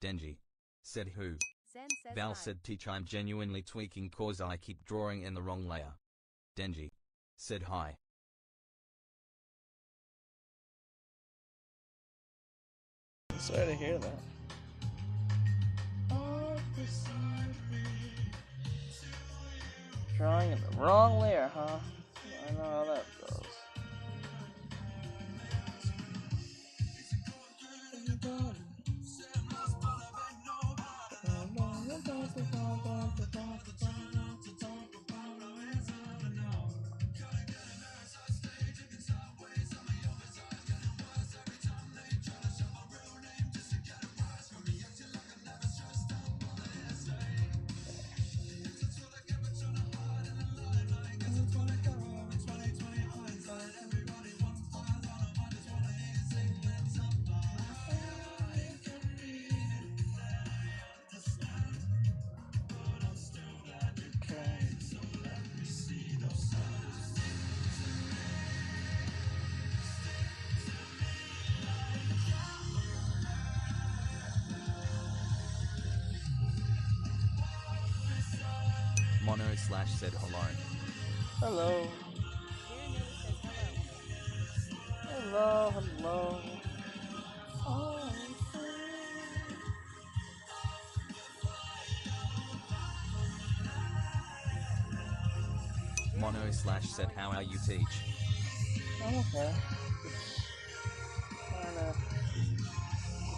Denji said who? Zen says Val hi. said teach I'm genuinely tweaking cause I keep drawing in the wrong layer. Denji said hi. Sorry to hear that. Drawing in the wrong layer, huh? I know how that goes. Mono slash said hello. Hello. Dear Nate says hello. Hello, hello. Oh, Mono slash said how are you teach? I'm okay. Trying to get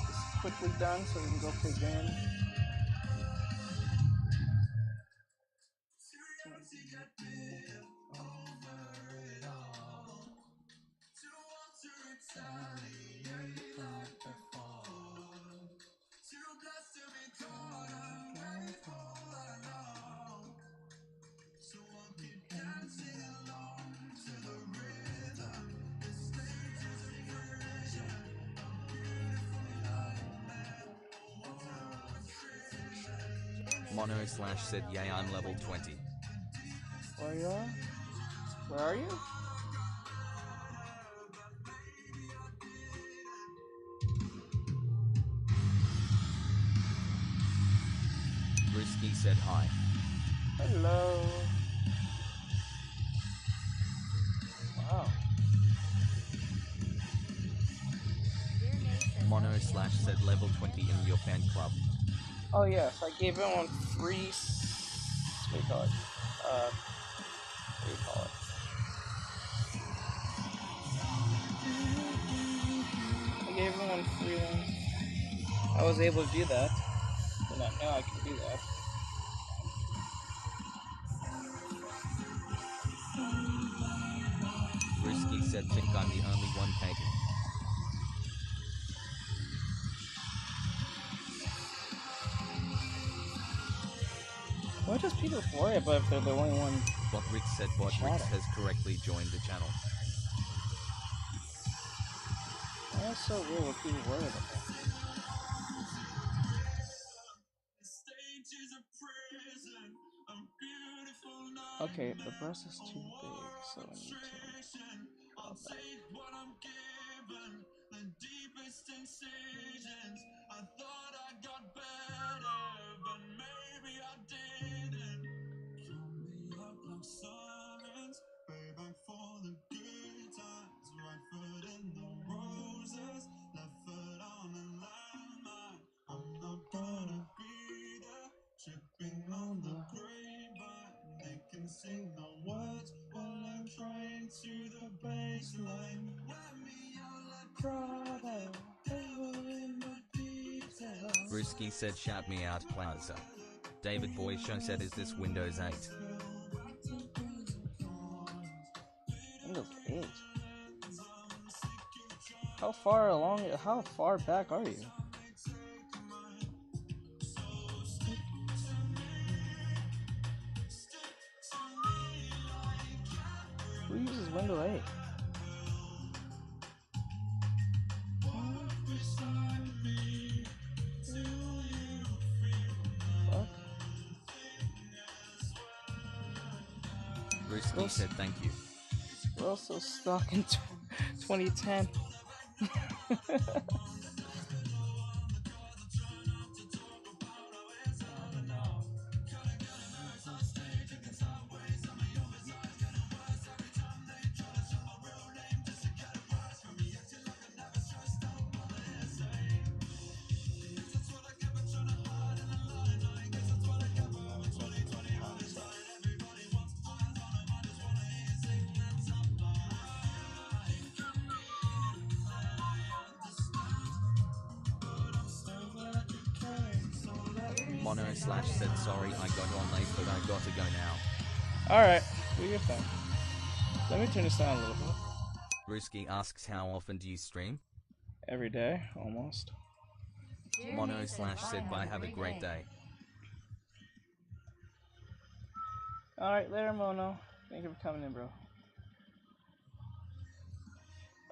this quickly done so we can go play game. Mono slash said yay I'm level 20. Where you are? Where are you? Brewski said hi. Hello. Wow. Dear Nate says Mono LTM slash said level 20 in your fan club. Oh yes, I gave him one free. What do you call it? What do you call it? I gave him one free one. I was able to do that. And now I can do that. Brewski said think I'm the only one taking. Why does people worry about if they're the only one? Botrix said Botrix has correctly joined the channel. That's so weird what people worry about that. Okay, the breast is too big, so I need to cut that. Brewski said shout me out Plaza. David Boy Show said is this Windows 8? Windows 8. How far along? How far back are you? Who uses Windows 8? Fuck. Brewski said thank you. We're also stuck in 2010. Mono slash said sorry I got on late but I gotta go now. Alright, do your thing. Let me turn this down a little bit. Risky asks how often do you stream? Every day, almost. Mono slash said bye have a great day. Alright, later, Mono. Thank you for coming in, bro.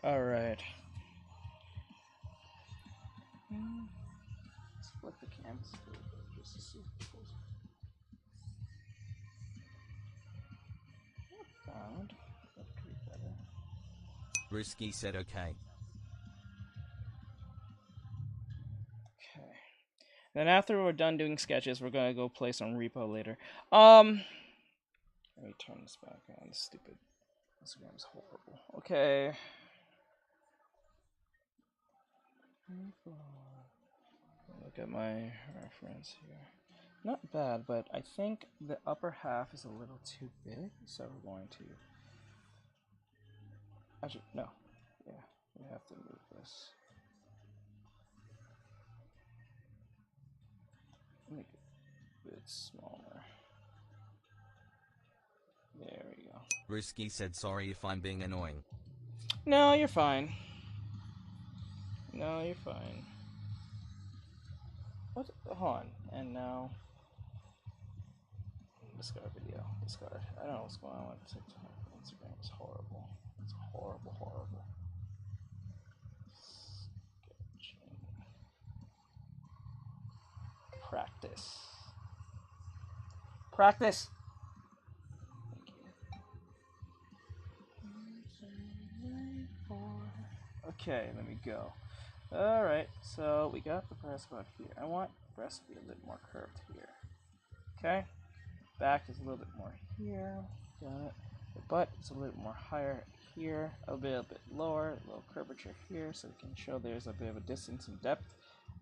Alright. Let's flip the canvas a little bit just to see. Not found. That could be better. Risky said okay. Okay. Then after we're done doing sketches, we're gonna go play some repo later. Let me turn this back on. This stupid Instagram is horrible. Okay. Look at my reference here. Not bad, but I think the upper half is a little too big, so we're going to... Actually, no. Yeah, we have to move this. Make it a bit smaller. There we go. Risky said sorry if I'm being annoying. No, you're fine. No, you're fine. What? Hold on. And now... Discard video. Discard. I don't know what's going on with TikTok. Instagram is horrible. It's horrible, horrible. Sketching. Practice. Practice! Okay, let me go. Alright, so we got the breast about here. I want the breast to be a little more curved here. Okay? Back is a little bit more here. Got it. The butt is a little more higher here. A bit lower. A little curvature here, so we can show there's a bit of a distance and depth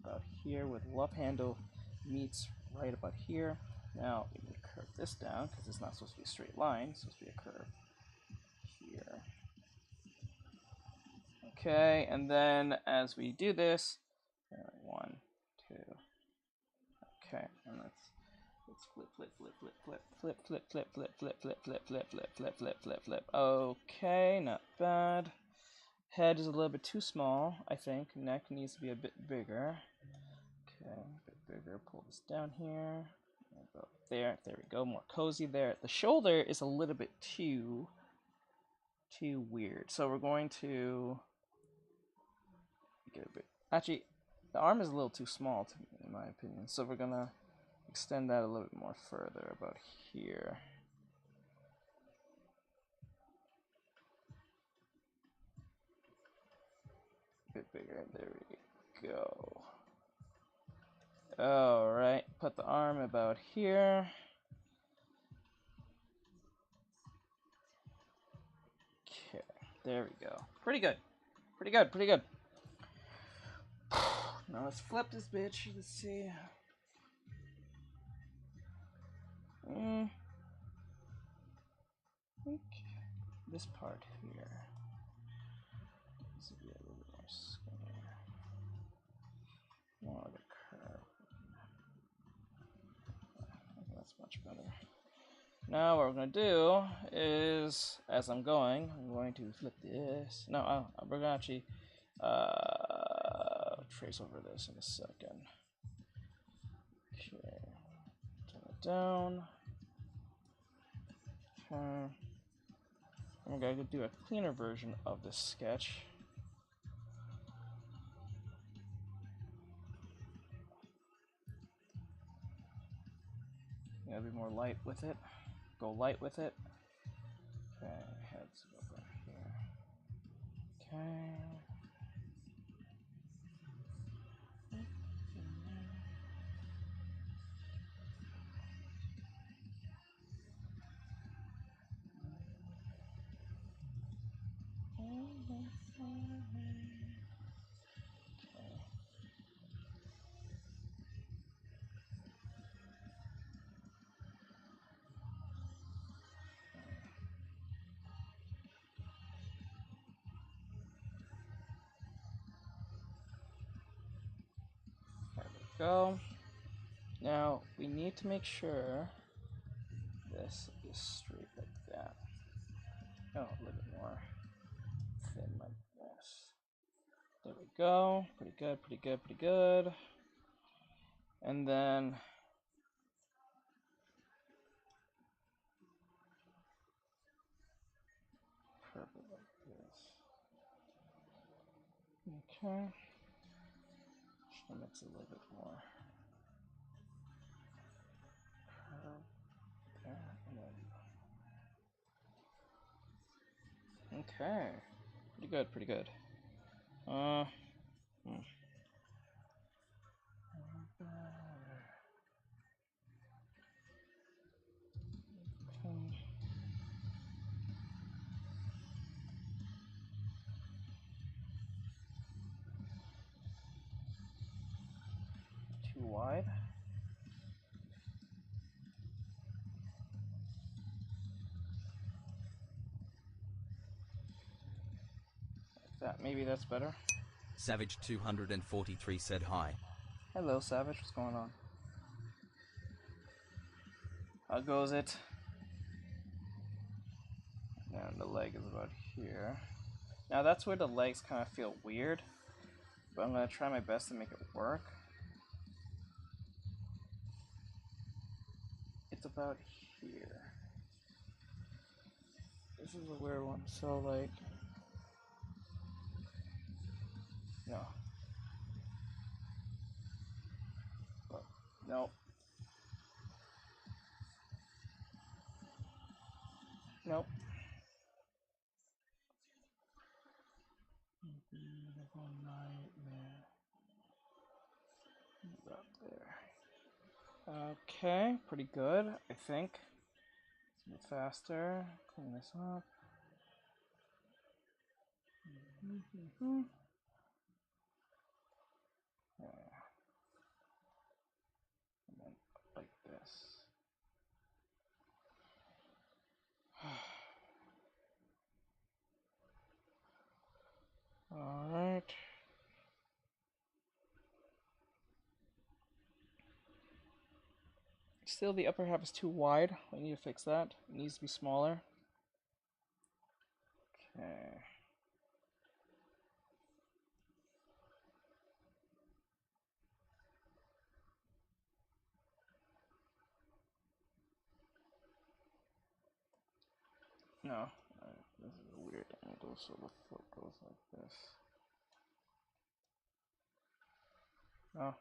about here where the love handle meets right about here. Now we need to curve this down because it's not supposed to be a straight line. It's supposed to be a curve here. Okay, and then as we do this, 1, 2. Okay, and let's flip, flip, flip, flip, flip, flip, flip, flip, flip, flip, flip, flip, flip, flip, flip, flip, flip, flip. Okay, not bad. Head is a little bit too small, I think. Neck needs to be a bit bigger. Okay, a bit bigger. Pull this down here. About there. There we go. More cozy there. The shoulder is a little bit too weird. So we're going to get a bit. Actually, the arm is a little too small, in my opinion. So we're gonna extend that a little bit more further, about here. A bit bigger. There we go. Alright, put the arm about here. Okay, there we go. Pretty good. Pretty good, pretty good. Now let's flip this bitch. Let's see. Okay. This part here. This would be a little bit more skinnier. More like a curve. I think that's much better. Now what we're going to do is, as I'm going to flip this. No, we're going to actually trace over this in a second. Okay. Turn it down. Okay. I'm going to do a cleaner version of this sketch. Gotta be more light with it. Go light with it. Okay, heads over here. Okay. There we go. Now we need to make sure this is straight like that. Oh, a little bit more thin like this. There we go. Pretty good, pretty good, pretty good. And then purple like this. Okay. Just mix it a little bit more. There, and then. Okay. Pretty good, pretty good. Too wide. Like that. Maybe that's better. Savage 243 said hi. Hello, Savage. What's going on? How goes it? And the leg is about here. Now that's where the legs kind of feel weird, but I'm going to try my best to make it work. It's about here. This is a weird one. So like, no. But, nope. Nope. Beautiful nightmare. Up there. Okay, pretty good, I think. Let's move faster. Clean this up. Yeah. And then like this. All right. Still, the upper half is too wide. We need to fix that. It needs to be smaller. Okay. No. This is a weird angle, so the foot goes like this. No.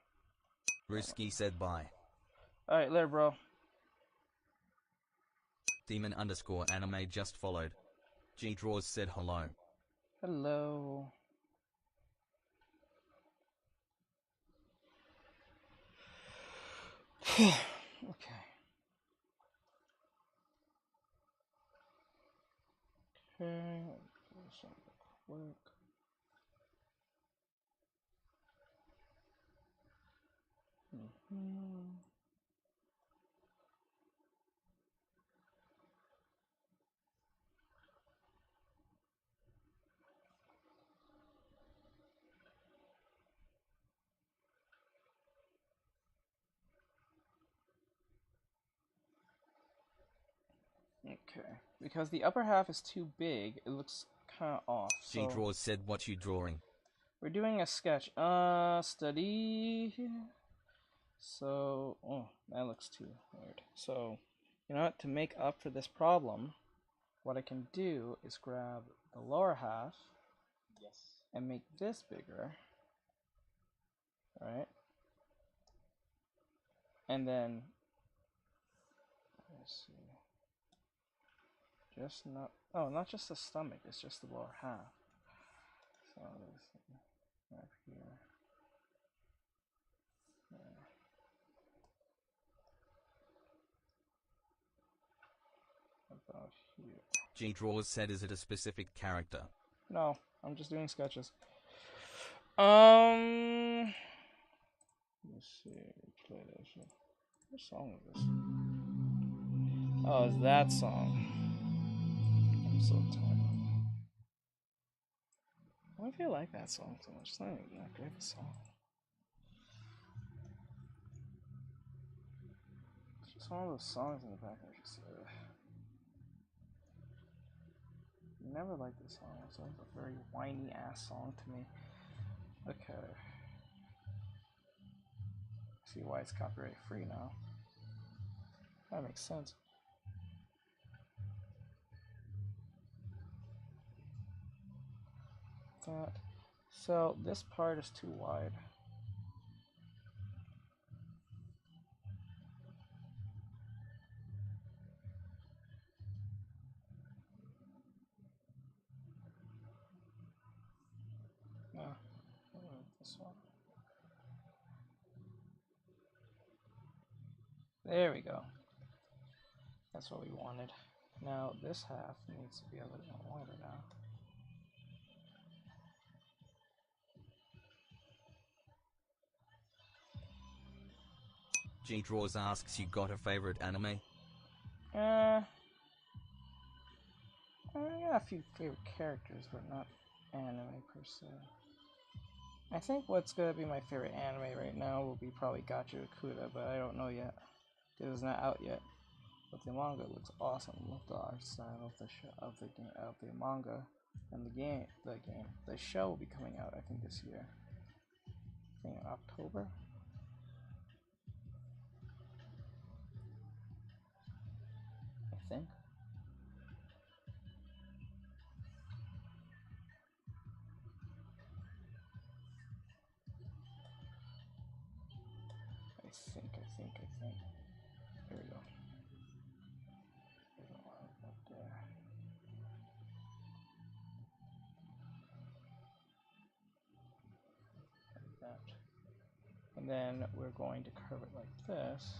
Risky said bye. Alright, later, bro. Demon underscore anime just followed. G Draws said hello. Hello. Okay. Okay, do something quick. Okay, because the upper half is too big, it looks kind of off. G Draws said what you drawing. We're doing a sketch. Study. So, oh, that looks too weird. So, you know what? To make up for this problem, what I can do is grab the lower half. Yes. And make this bigger. Right? And then, let's see. Just not, oh, not just the stomach, it's just the lower half. So, right here. There. About here. G Draws said is it a specific character? No, I'm just doing sketches. Let's see, play this. What song is this? Oh, it's that song. I'm so tired. Why do I like that song so much? It's not even that great of a song. Some of those songs in the back are just. Never liked this song. It's always a very whiny ass song to me. Okay. See why it's copyright free now. That makes sense. That. So this part is too wide. No, this one. There we go. That's what we wanted. Now this half needs to be a little more wider now. G Draws asks, you got a favorite anime? I got a few favorite characters, but not anime per se. I think what's gonna be my favorite anime right now will be probably Gacha Akuda, but I don't know yet because it's not out yet. But the manga looks awesome. Love the art style of the show, of the manga, and the show will be coming out I think this year. I think in October. I think. I think. There we go. There's a line up there. Like that. And then we're going to curve it like this.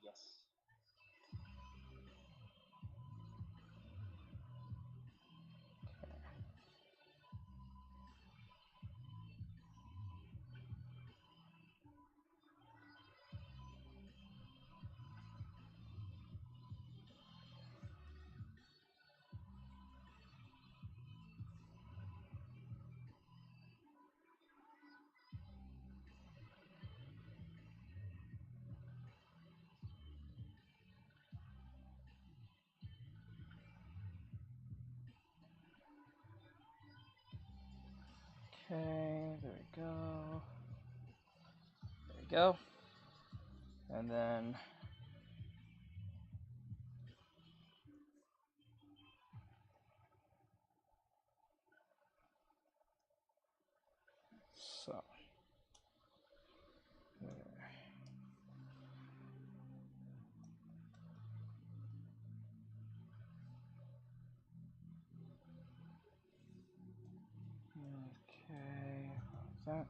Yes. Okay, there we go. There we go. And then so there. Okay, that.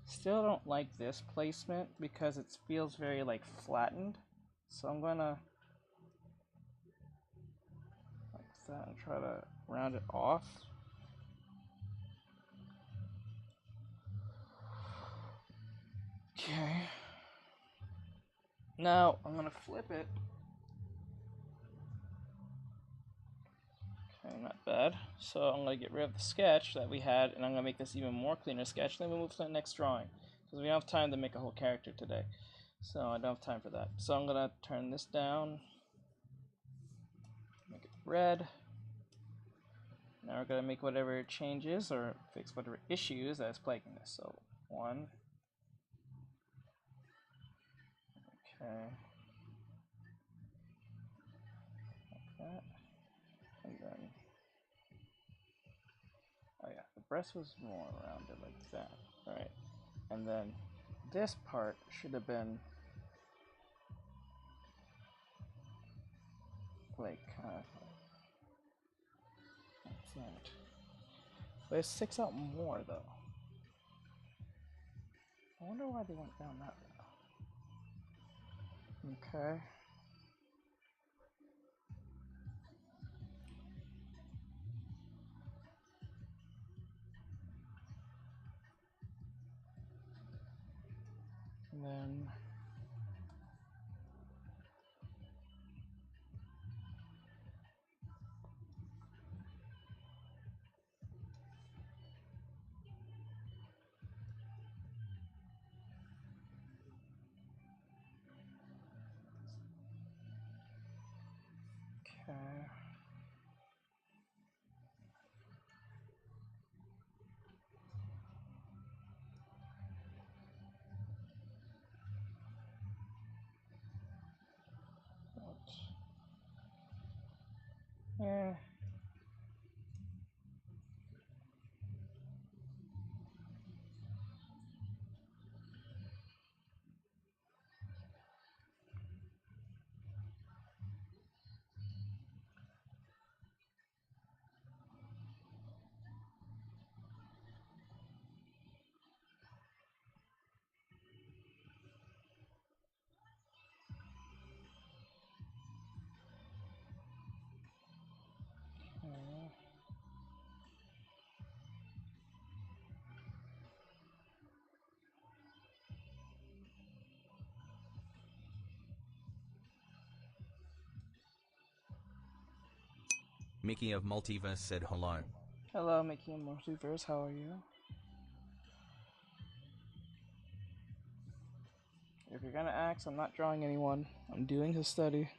Still don't like this placement because it feels very like flattened. So I'm gonna like that and try to round it off. Okay. Now I'm gonna flip it. Okay, not bad. So I'm gonna get rid of the sketch that we had, and I'm gonna make this even more cleaner sketch. Then we'll move to the next drawing because we don't have time to make a whole character today. So I don't have time for that. So I'm gonna turn this down, make it red. Now we're gonna make whatever changes or fix whatever issues that is plaguing this. So 1. Okay. Like that. And then, oh yeah, the breast was more rounded like that. Alright. And then this part should have been like kind of like that. But it sticks out more though. I wonder why they went down that route. Okay. And then okay. Yeah. Okay. Mickey of Multiverse said hello. Hello, Mickey and Multiverse. How are you? If you're gonna ask, I'm not drawing anyone. I'm doing his study.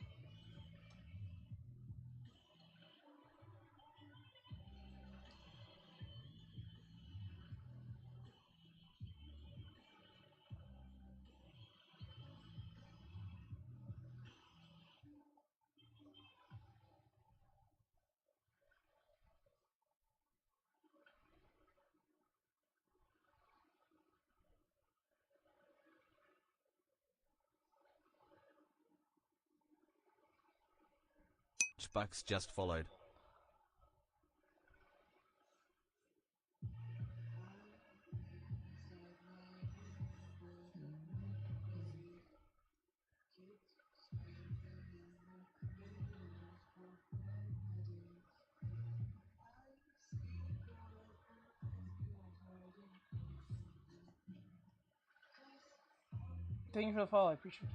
Bucks just followed. Thank you for the follow. I appreciate it.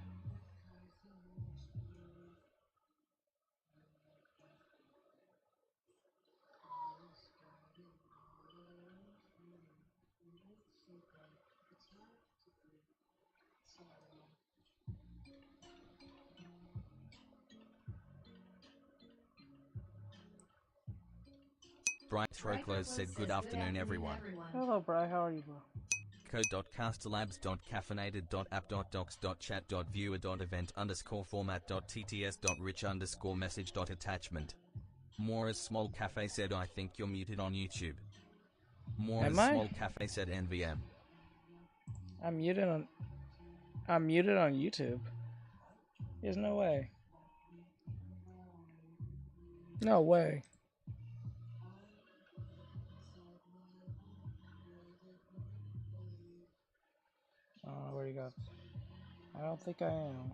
Bright Throclos said good afternoon everyone. Hello, Bri. How are you, bro? code.castlabs.caffeinated.app.doc.chat.viewer.event_call_message.attachment. Mora's Small Cafe said I think you're muted on YouTube. Mora's Am I? Small Cafe said NVM. I'm muted on YouTube. There's no way. No way. Where you go? I don't think I am.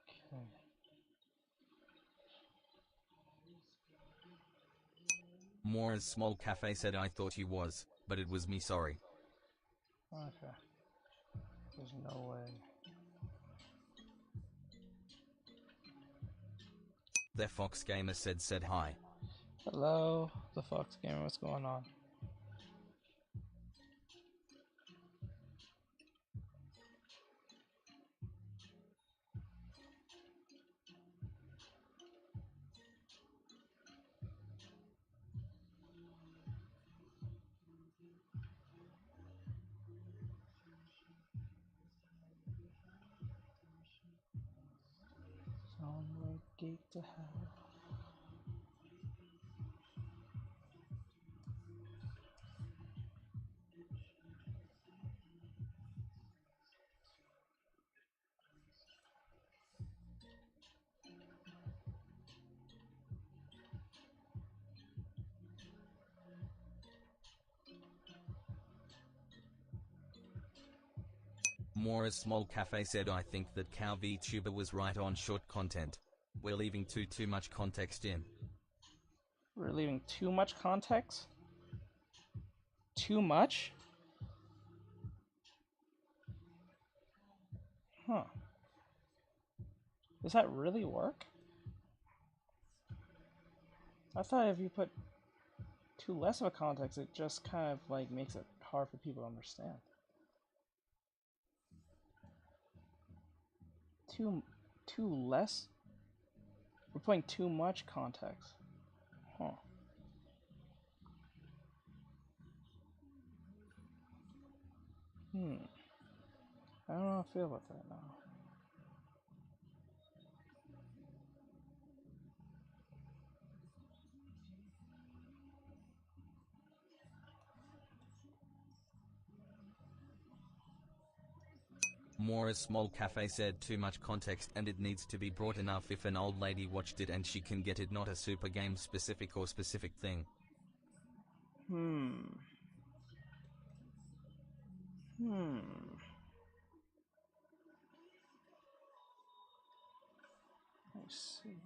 Okay. Mora's Small Cafe said I thought you was, but it was me, sorry. Okay. There's no way. The Fox Gamer said hi. Hello, the Fox Gamer. What's going on? Onward gate to hell. Mora's Small Cafe said, I think that Cow VTuber was right on short content. We're leaving too much context in. We're leaving too much context? Too much? Huh. Does that really work? I thought if you put too less of a context, it just kind of like makes it hard for people to understand. Too less? We're putting too much context. Huh. I don't know how I feel about that now. Mora's Small Cafe said too much context and it needs to be broad enough if an old lady watched it and she can get it, not a super game specific or specific thing. I see.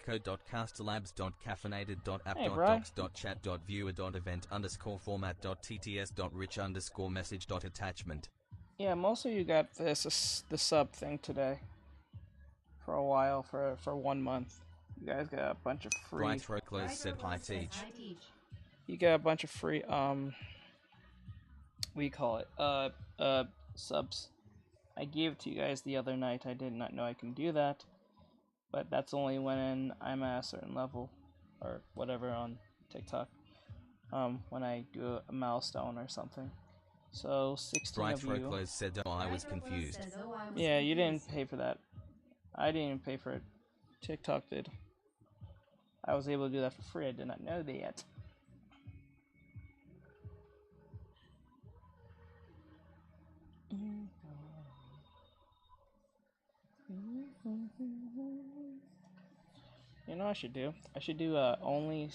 code.cast.labs.caffeinated.app.chat.viewer.event_format.tts.rich_message.attachment. Yeah, most of you got the sub thing today. For a while, for 1 month. You guys got a bunch of free... Brightro said hi Teach. You got a bunch of free, what do you call it? Subs. I gave it to you guys the other night. I did not know I can do that. But that's only when I'm at a certain level. Or whatever on TikTok. When I do a milestone or something. So, 16 of you... Brightro said, oh, I was confused. Yeah, you didn't pay for that. I didn't even pay for it. TikTok did. I was able to do that for free. I did not know that yet. You know what I should do? I should do only...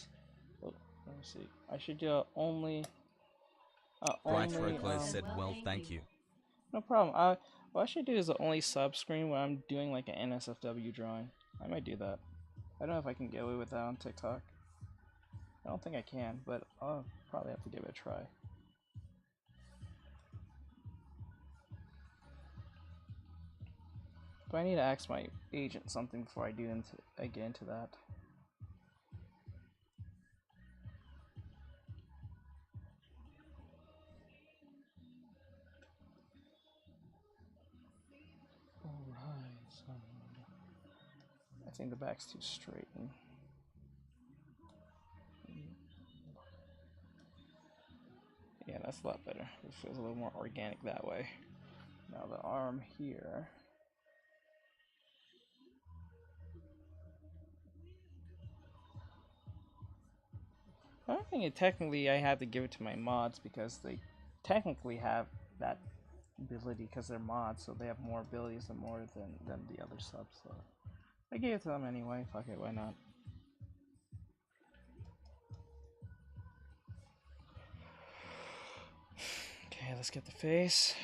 Oh, let me see. I should do only... Brightro said, well, thank you. No problem. What I should do is the only sub screen when I'm doing like an NSFW drawing. I might do that. I don't know if I can get away with that on TikTok. I don't think I can, but I'll probably have to give it a try. But I need to ask my agent something before I get into that. Alright, so I think the back's too straight. Yeah, that's a lot better. It feels a little more organic that way. Now the arm here. I don't think technically I have to give it to my mods because they technically have that ability because they're mods, so they have more abilities and more than the other subs. So I gave it to them anyway. Fuck it, why not? Okay, let's get the face.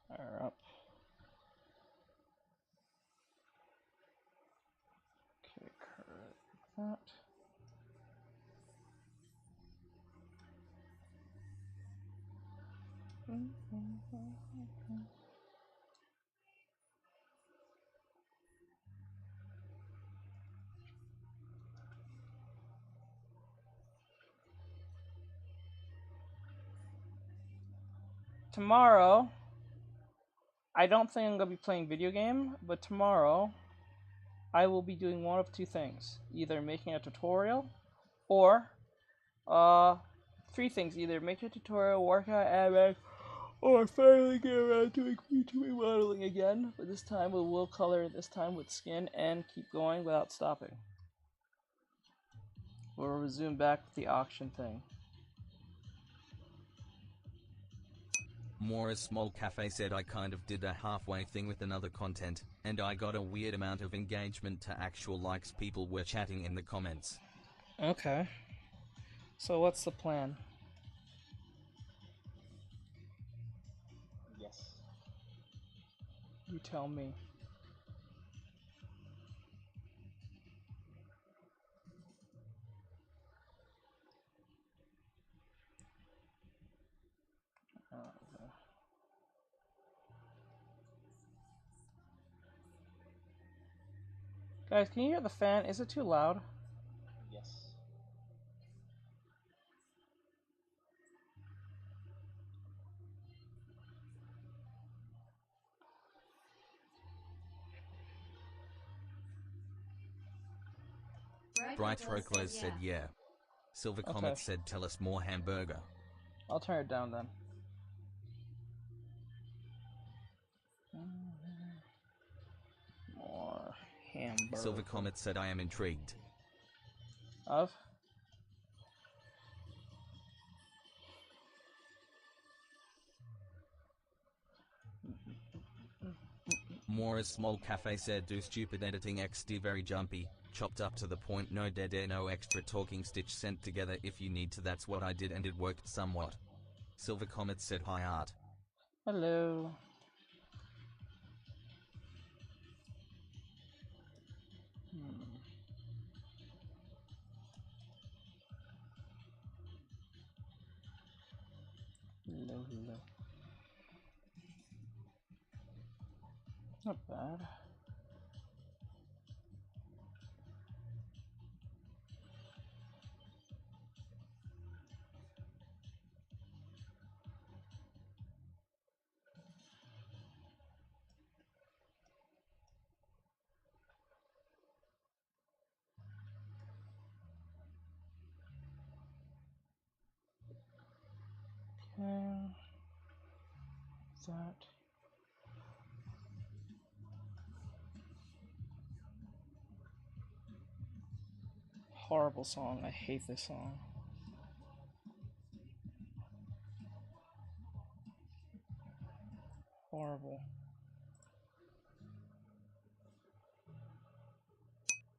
Fire up. Okay, correct that. Tomorrow, I don't think I'm gonna be playing video game, but tomorrow I will be doing one of two things. Either making a tutorial or three things. Either make a tutorial, work out anime, or finally get around to doing VTuber modeling again. But this time with wool color, this time with skin, and keep going without stopping. We'll resume back with the auction thing. Mora's Small Cafe said I kind of did a halfway thing with another content, and I got a weird amount of engagement to actual likes. People were chatting in the comments. Okay. So what's the plan? Yes. You tell me. Guys, can you hear the fan? Is it too loud? Yes. Bright Roclos said yeah. Silver Okay. Comet said tell us more hamburger. I'll turn it down then. More hamburger. Silver Comet said I am intrigued. Of? Mora's Small Cafe said do stupid editing XD very jumpy, chopped up to the point, no dead air, no extra talking, stitch sent together if you need to. That's what I did and it worked somewhat. Silver Comet said hi art. Hello. Hello, hello. Not bad. Okay. That. Horrible song. I hate this song. Horrible.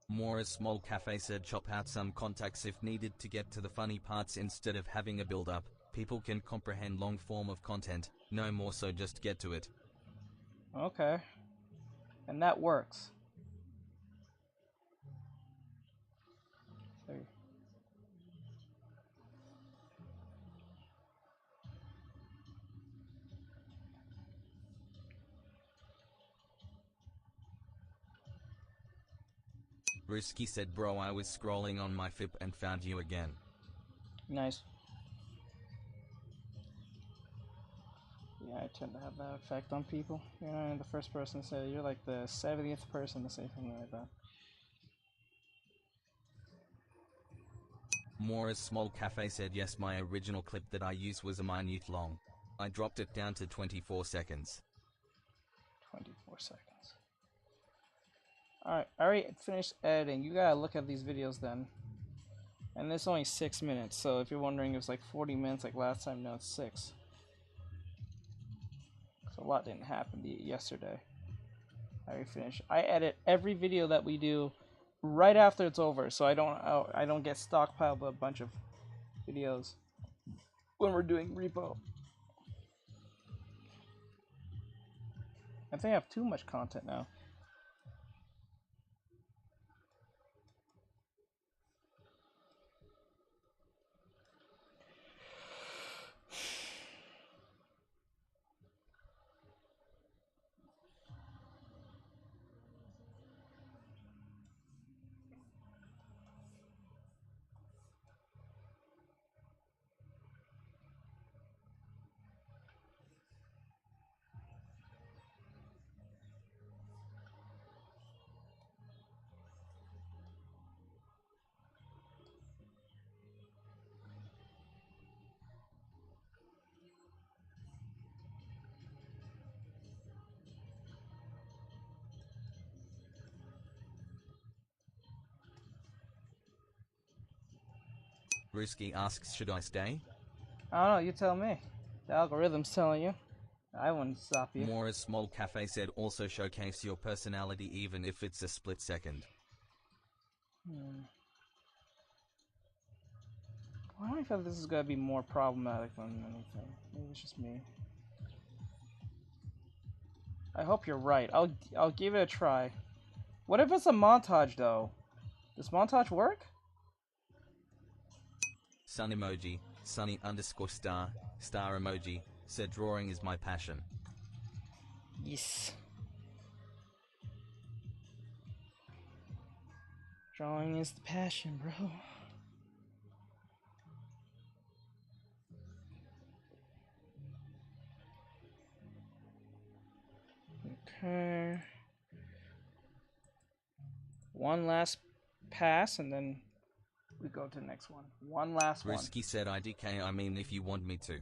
Mora's Small Cafe said chop out some contacts if needed to get to the funny parts instead of having a build-up. People can comprehend long form of content, no more, so just get to it. Okay. And that works. There. Brewski said bro I was scrolling on my FIP and found you again. Nice. Yeah, I tend to have that effect on people. You're not the first person to say it. You're like the 70th person to say something like that. Mora's Small Cafe said yes, my original clip that I used was a minute long. I dropped it down to 24 seconds. 24 seconds. Alright, I already finished editing. You gotta look at these videos then. And it's only 6 minutes, so if you're wondering if it's like 40 minutes like last time, no, it's 6. So a lot didn't happen yesterday. I already finished. I edit every video that we do right after it's over, so I don't get stockpiled with a bunch of videos when we're doing repo. I think I have too much content now. Brewski asks should I stay? I don't know, you tell me. The algorithm's telling you. I wouldn't stop you. Mora's Small Cafe said also showcase your personality even if it's a split second. Why do I feel like this is gonna be more problematic than anything? Maybe it's just me. I hope you're right. I'll give it a try. What if it's a montage though? Does montage work? Sun emoji, sunny underscore star, star emoji, said drawing is my passion. Yes. Drawing is the passion, bro. Okay. One last pass and then we go to the next one. One last one. Risky said IDK, I mean if you want me to.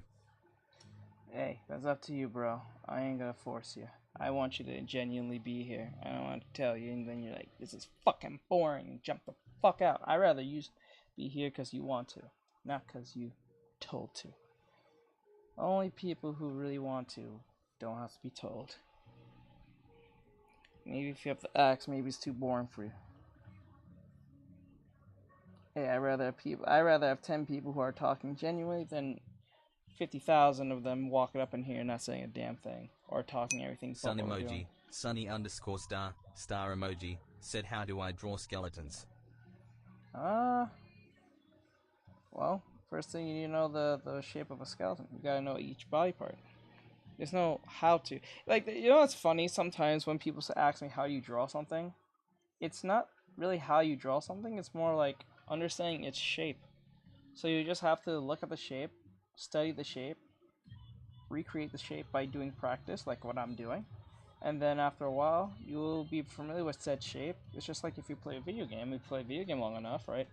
Hey, that's up to you, bro. I ain't gonna force you. I want you to genuinely be here. I don't want to tell you, and then you're like, this is fucking boring, and jump the fuck out. I'd rather you be here because you want to, not because you told to. Only people who really want to don't have to be told. Maybe if you have to ask, maybe it's too boring for you. Hey, I'd rather have 10 people who are talking genuinely than 50,000 of them walking up in here and not saying a damn thing or talking everything. Sun emoji, sunny underscore star, star emoji, said how do I draw skeletons? Well, first thing you need to know the shape of a skeleton. You gotta know each body part. There's no how to. Like, you know what's funny? Sometimes when people ask me how you draw something, it's not really how you draw something, it's more like understanding its shape. So you just have to look at the shape, study the shape, recreate the shape by doing practice, like what I'm doing. And then after a while, you will be familiar with said shape. It's just like if you play a video game. You play a video game long enough, right?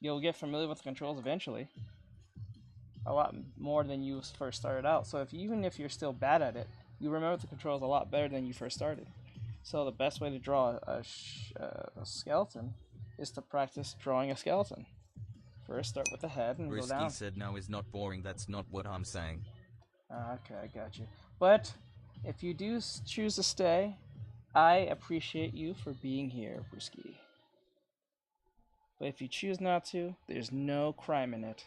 You'll get familiar with the controls eventually. A lot more than you first started out. So even if you're still bad at it, you remember the controls a lot better than you first started. So the best way to draw a skeleton is to practice drawing a skeleton. First, start with the head and Risky go down. said no is not boring, that's not what I'm saying. Okay, I got you. But if you do choose to stay, I appreciate you for being here, Risky. But if you choose not to, there's no crime in it.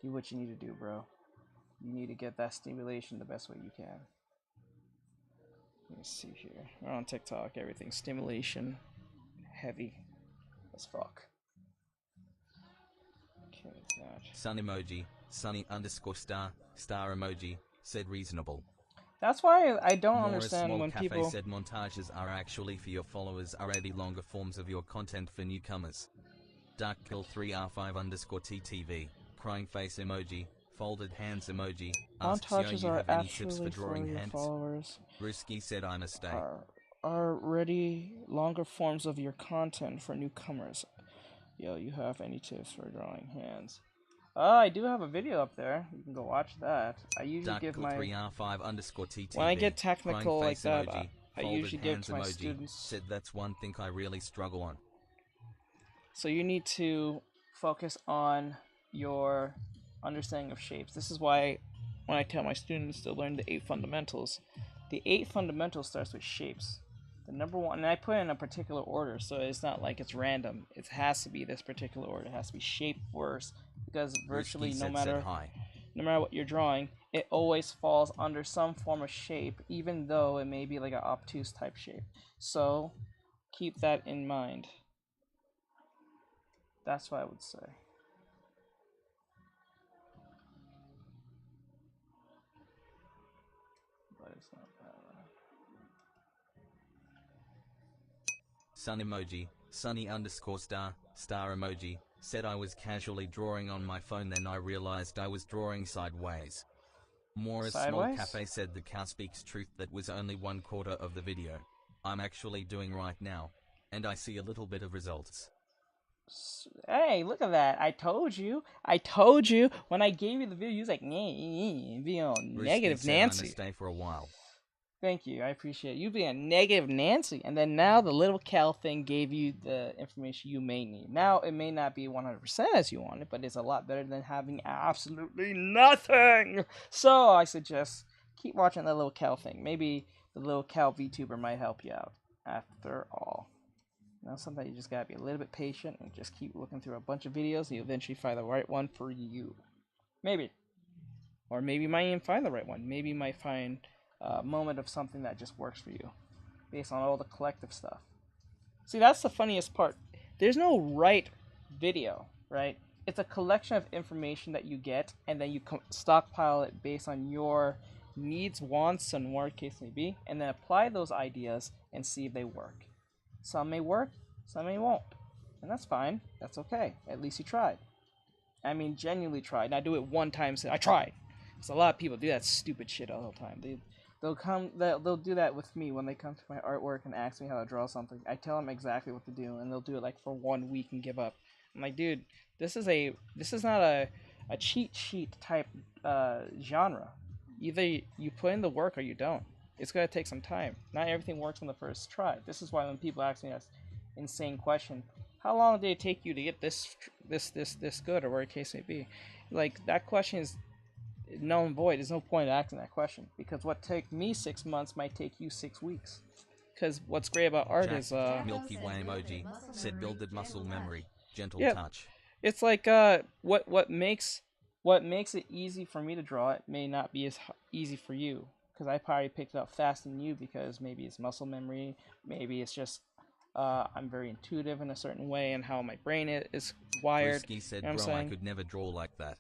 Do what you need to do, bro. You need to get that stimulation the best way you can. Let me see here. We're on TikTok. Everything stimulation, heavy as fuck. Okay, that. Sun emoji, sunny underscore star, star emoji, said reasonable. That's why I don't Mora's understand Small when Cafe people said montages are actually for your followers, are already longer forms of your content for newcomers. Darkkill3R5 underscore TTV, crying face emoji, folded hands emoji, asks yo montages you are have any tips actually for drawing for your hands? followers. Risky said I must stay. Are already longer forms of your content for newcomers. Yo, you have any tips for drawing hands? I do have a video up there. You can go watch that. I usually give my 3R5 underscore TTV. when I get technical like that, emoji, I usually give to my emoji, students. said that's one thing I really struggle on. So you need to focus on your understanding of shapes. This is why when I tell my students to learn the 8 fundamentals, the 8 fundamentals starts with shapes. The number one, and I put it in a particular order, so it's not like it's random. It has to be this particular order. It has to be shape first, because virtually no matter what you're drawing, it always falls under some form of shape, even though it may be like an obtuse type shape. So keep that in mind. That's what I would say. But it's not that way. Sun emoji, sunny underscore star, star emoji, said I was casually drawing on my phone, then I realized I was drawing sideways. Mora's Small Cafe said the cow speaks truth, that was only 1/4 of the video. I'm actually doing right now, and I see a little bit of results. Hey, look at that. I told you. When I gave you the video, you was like, being all negative Nancy. I'm gonna stay for a while. Thank you. I appreciate it. You being a negative Nancy. And then now the little Cal thing gave you the information you may need. Now, it may not be 100% as you wanted, but it's a lot better than having absolutely nothing. So I suggest keep watching that little cow thing. Maybe the little cow VTuber might help you out. After all, sometimes you just gotta be a little bit patient and just keep looking through a bunch of videos, and you eventually find the right one for you. Maybe, or maybe you might even find the right one. Maybe you might find a moment of something that just works for you, based on all the collective stuff. See, that's the funniest part. There's no right video, right? It's a collection of information that you get, and then you stockpile it based on your needs, wants, and whatever case may be, and then apply those ideas and see if they work. Some may work, some may won't, and that's fine. That's okay. At least you tried. I mean, genuinely tried. Not do it one time. Say I tried. Because a lot of people do that stupid shit all the time. They'll do that with me when they come to my artwork and ask me how to draw something. I tell them exactly what to do, and they'll do it like for 1 week and give up. I'm like, dude, this is not a cheat sheet type genre. Either you put in the work or you don't. It's gonna take some time. Not everything works on the first try. This is why when people ask me this insane question, how long did it take you to get this good, or whatever the case may be? Like, that question is null and void. There's no point in asking that question, because what took me 6 months might take you 6 weeks. Because what's great about art Jack, is Milky Way emoji said builded muscle memory, gentle yeah, touch. it's like what makes it easy for me to draw it may not be as easy for you, because I probably picked it up faster than you, because maybe it's muscle memory, maybe it's just I'm very intuitive in a certain way and how my brain is wired. Brewski said, you know bro, I could never draw like that.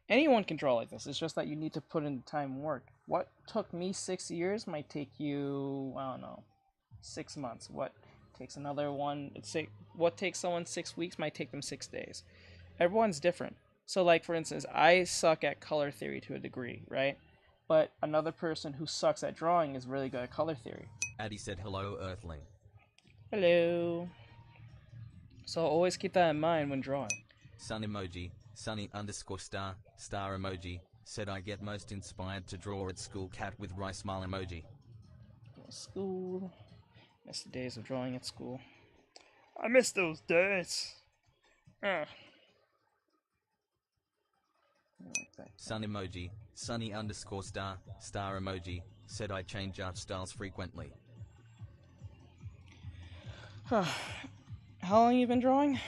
Anyone can draw like this. It's just that you need to put in the time and work. What took me 6 years might take you, I don't know, 6 months. What takes another one? What takes someone 6 weeks might take them 6 days. Everyone's different. So, like, for instance, I suck at color theory to a degree, right? But another person who sucks at drawing is really good at color theory. Addy said, hello, Earthling. Hello. So always keep that in mind when drawing. Sun emoji, sunny _ star emoji, said I get most inspired to draw at school, cat with rice smile emoji. School. Miss the days of drawing at school. I miss those days. Sun emoji, sunny _ star emoji, said I change art styles frequently. How long you been drawing?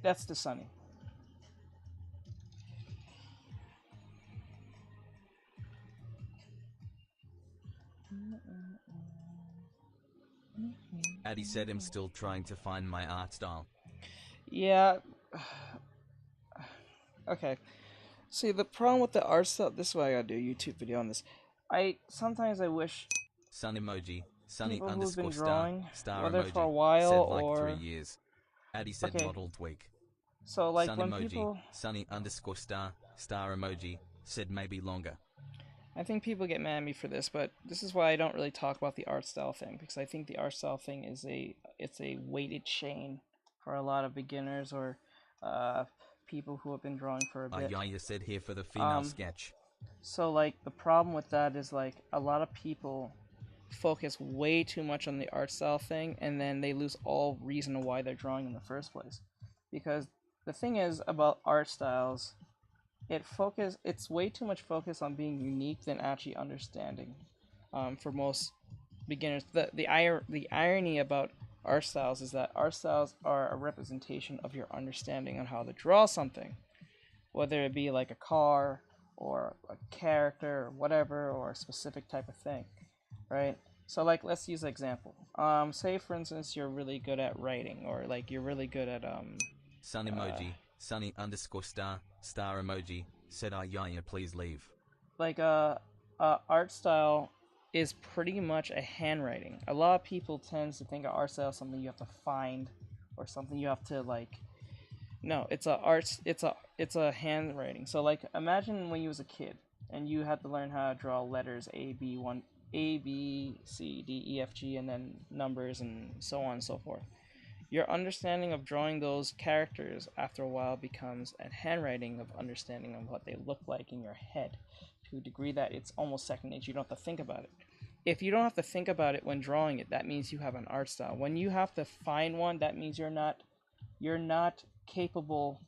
That's the sunny. Addy said I'm still trying to find my art style. Yeah. Okay. See, the problem with the art style, this is why I gotta do a YouTube video on this. Sometimes I wish Sun emoji, sunny people _ drawing, star whether emoji, for a while said like or 3 years. Addy said Okay. model tweak. So, like, Sun when emoji, people, sunny _ star emoji, said maybe longer. I think people get mad at me for this, but this is why I don't really talk about the art style thing, because I think the art style thing is it's a weighted chain for a lot of beginners or people who have been drawing for a bit. Ayaya said here for the female sketch. So, like, the problem with that is, like, a lot of people focus way too much on the art style thing, and then they lose all reason why they're drawing in the first place. Because the thing is about art styles, it's way too much focus on being unique than actually understanding. For most beginners, the irony about art styles is that art styles are a representation of your understanding on how to draw something, whether it be like a car or a character or whatever, or a specific type of thing, right? So, like, let's use an example. Say for instance you're really good at writing, or like you're really good at Sun emoji, sunny _ star emoji, said Ayaya please leave. like art style is pretty much a handwriting. A lot of people tend to think of art style as something you have to find, or something you have to, like, no, it's a handwriting. So, like, imagine when you was a kid and you had to learn how to draw letters A, B, C, D, E, F, G, and then numbers and so on and so forth. Your understanding of drawing those characters after a while becomes a handwriting of understanding of what they look like in your head, to a degree that it's almost second nature. You don't have to think about it. If you don't have to think about it when drawing it, that means you have an art style. When you have to find one, that means you're not you're not capable.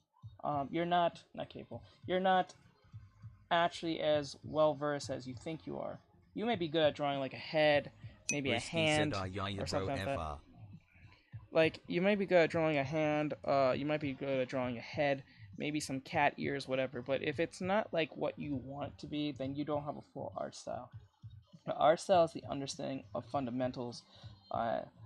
You're not capable. You're not actually as well versed as you think you are. You may be good at drawing like a head, maybe a Risky hand, said, yeah, or bro, something like that. FR. Like you might be good at drawing a hand. You might be good at drawing a head, maybe some cat ears, whatever. But if it's not like what you want it to be, then you don't have a full art style. The art style is the understanding of fundamentals,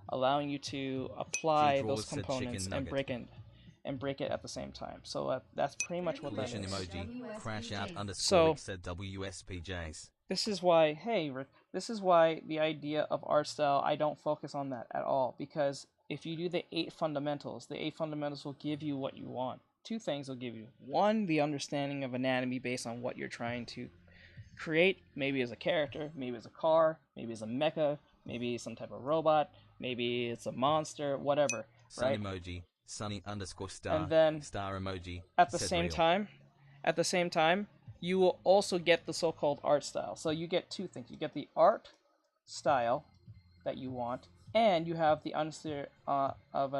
allowing you to apply those Said components chicken and nugget. break it at the same time. So that's pretty much what that Collision is. emoji. Crash out underscore So- Rick said WSPJs. This is why, hey, Rick, this is why the idea of art style, I don't focus on that at all. Because if you do the 8 fundamentals will give you what you want. 2 things will give you. 1, the understanding of anatomy based on what you're trying to create, maybe as a character, maybe as a car, maybe as a mecha, maybe some type of robot, maybe it's a monster, whatever, Sun right? emoji. Sunny underscore star. And then Star emoji. at the said same real. time, you will also get the so-called art style. So you get 2 things. You get the art style that you want, and you have the understanding of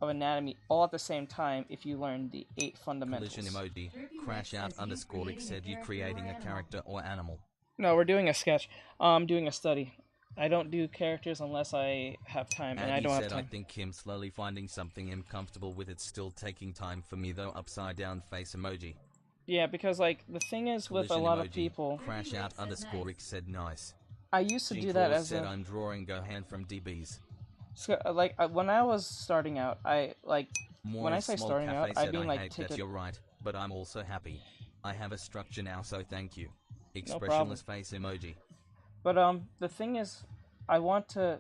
anatomy all at the same time if you learn the 8 fundamentals. Collision emoji. Crash out underscore Rick said, you creating a character or animal. No, we're doing a sketch. I'm doing a study. I don't do characters unless I have time, and I don't have said, time. I think him slowly finding something I'm comfortable with. It's still taking time for me though. Upside down face emoji. Yeah, because like the thing is with a Collision lot emoji. of people, Crash out underscore Rick said nice. I used to do that as said, a I'm drawing Gohan from DBs. when I was starting out. More When I say small starting cafe out, I said, mean I like hate take that it. you're right, but I'm also happy. I have a structure now, so thank you. No problem. Expressionless face emoji. But the thing is, I want to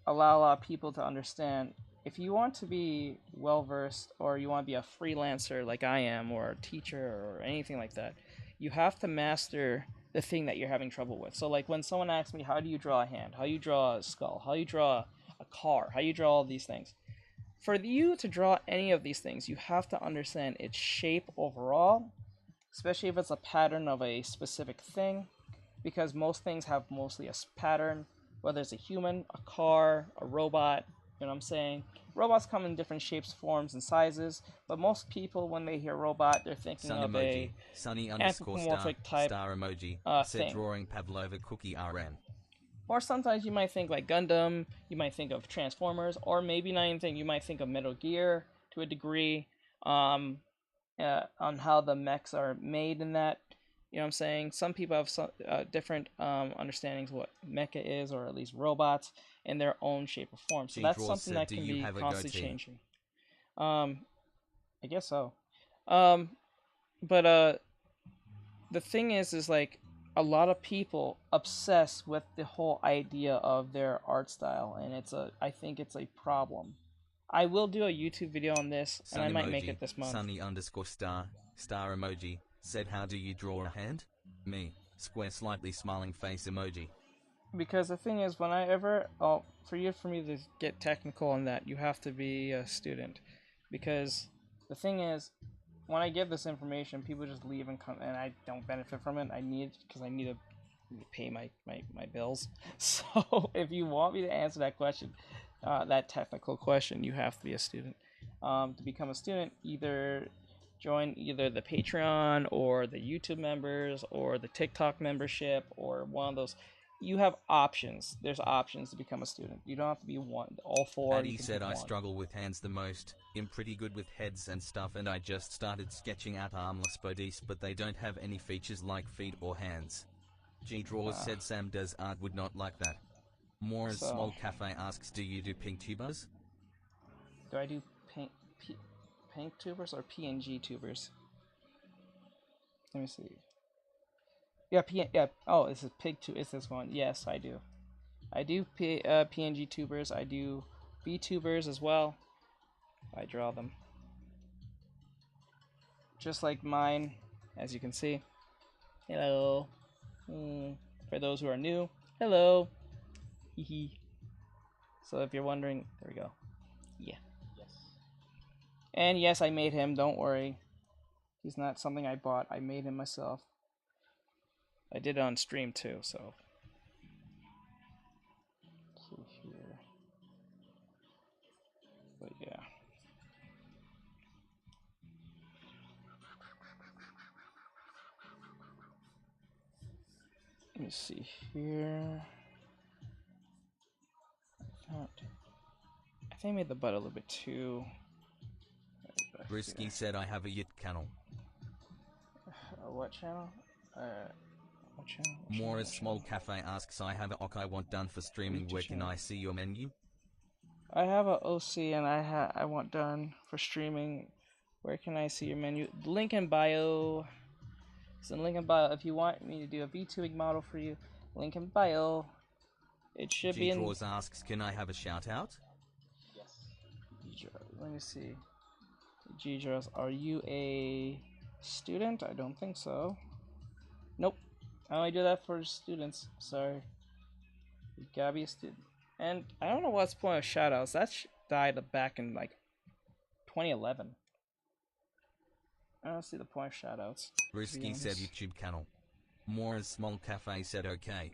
allow a lot of people to understand if you want to be well versed or you want to be a freelancer like I am or a teacher or anything like that, you have to master the thing that you're having trouble with. So like when someone asks me, how do you draw a hand? How do you draw a skull? How do you draw a car? How do you draw all these things? For you to draw any of these things, you have to understand its shape overall, especially if it's a pattern of a specific thing, because most things have mostly a pattern, whether it's a human, a car, a robot, you know what I'm saying? Robots come in different shapes, forms, and sizes, but most people, when they hear robot, they're thinking Sun of emoji. a Sunny underscore star. anthropomorphic type Star emoji. Said thing. drawing Pavlova cookie RN. Or sometimes you might think like Gundam, you might think of Transformers, or maybe not even think, you might think of Metal Gear to a degree, on how the mechs are made in that. You know what I'm saying? Some people have some different understandings of what mecha is, or at least robots, in their own shape or form. So that's something that can be constantly changing. I guess so. But the thing is like a lot of people obsess with the whole idea of their art style, and I think it's a problem. I will do a YouTube video on this, and I might make it this month. Sunny underscore star. Star emoji. Said, how do you draw a hand? Me. Square slightly smiling face emoji. Because the thing is, for me to get technical on that, you have to be a student. Because the thing is, when I give this information, people just leave and come, and I don't benefit from it. I need it because I need to pay my bills. So if you want me to answer that question, that technical question, you have to be a student. To become a student, join either the Patreon or the YouTube members or the TikTok membership or one of those. You have options. There's options to become a student. You don't have to be all 4. Addy said, I struggle with hands the most. I'm pretty good with heads and stuff, and I just started sketching out armless bodies, but they don't have any features like feet or hands. G Draws said Sam does art would not like that. More as Small Cafe asks, do you do pink tubers? Do I do pink tubers or PNG tubers? Let me see. Yeah. Oh, this is pig tube. Is this one? Yes, I do. I do PNG tubers. I do VTubers as well. I draw them. Just like mine, as you can see. Hello. For those who are new, hello. Hehe. So if you're wondering, there we go. Yeah. Yes. And yes, I made him. Don't worry. He's not something I bought. I made him myself. I did it on stream too, so. Here. Let me see here. I think I made the butt a little bit too. Risky said I have a Yit channel. What channel? What channel? More Small Cafe asks I have a OC I want done for streaming. Where can I see your menu? I have a OC and I want done for streaming. Where can I see your menu? Link in bio. It's in link in bio. If you want me to do a VTubing model for you, link in bio. It should be in. G-Draws asks, can I have a shout out? Let me see. G-Draws, are you a student? I don't think so. Nope. I only do that for students. Sorry. You gotta be a student. And I don't know what's the point of shoutouts. That died back in like 2011. I don't see the point of shoutouts. Risky said YouTube channel. More Small Cafe said okay.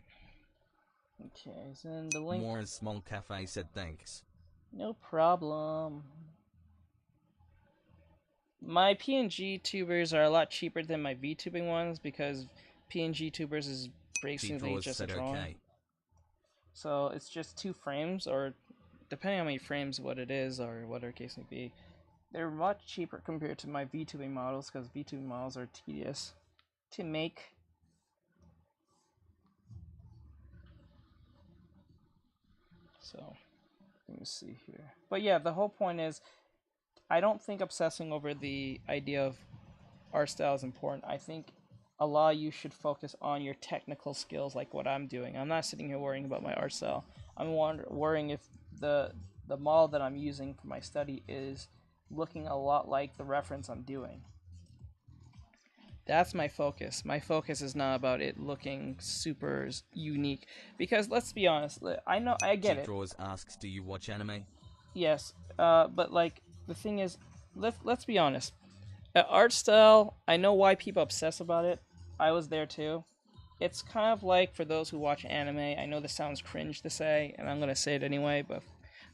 Okay, so then the link. More Small Cafe said thanks. No problem. My PNG tubers are a lot cheaper than my VTubing ones because PNG tubers is basically just a drawing. Okay. So it's just 2 frames, or depending on how many frames, what it is, or whatever case may be. They're much cheaper compared to my VTubing models because VTubing models are tedious to make. So, let me see here. But yeah, the whole point is, I don't think obsessing over the idea of art style is important. I think a lot of you should focus on your technical skills like what I'm doing. I'm not sitting here worrying about my art style. I'm worrying if the model that I'm using for my study is looking a lot like the reference I'm doing. That's my focus. My focus is not about it looking super unique. Because let's be honest, I know, I get it. Draws asks, do you watch anime? Yes, but like the thing is, let's be honest. Art style, I know why people obsess about it. I was there too. It's kind of like for those who watch anime. I know this sounds cringe to say, and I'm gonna say it anyway, but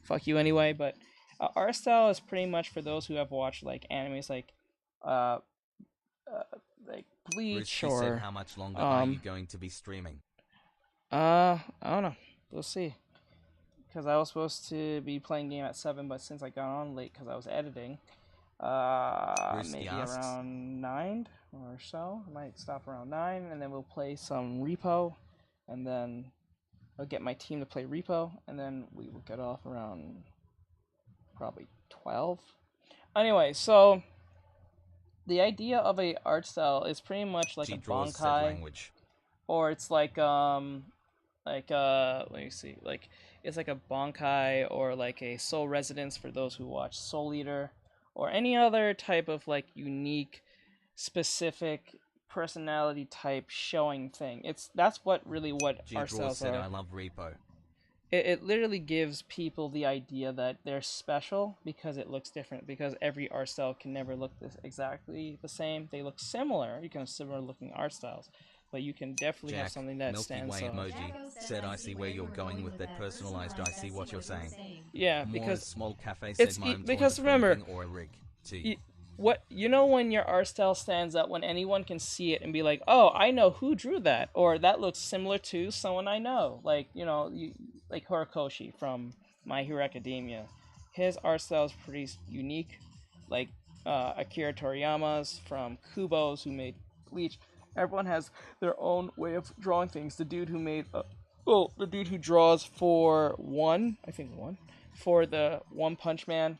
fuck you anyway. But art style is pretty much for those who have watched like animes like Bleach or. Said, how much longer are you going to be streaming? I don't know. We'll see. Because I was supposed to be playing game at 7, but since I got on late because I was editing, maybe around 9 or so. I might stop around 9, and then we'll play some Repo, and then I'll get my team to play Repo, and then we will get off around probably 12. Anyway, so the idea of a art style is pretty much like a Bankai, or it's like let me see, like it's like a Bankai or like a Soul Residence for those who watch Soul Eater, or any other type of like unique, specific personality type showing thing. That's what art styles are. I love Repo. It literally gives people the idea that they're special because it looks different, because every art style can never look exactly the same. They look similar. You can have similar looking art styles, but you can definitely have something that stands out. Milky Way emoji said, I see where you're going with that personalized. I see what you're saying. Yeah, because Small Cafe said because remember, or a rig. You know when your art style stands out, when anyone can see it and be like, oh, I know who drew that, or that looks similar to someone I know, like like Horikoshi from My Hero Academia. His art style is pretty unique, like Akira Toriyama's from Kubo's, who made Bleach. Everyone has their own way of drawing things. The dude who made the dude who draws for for the One Punch Man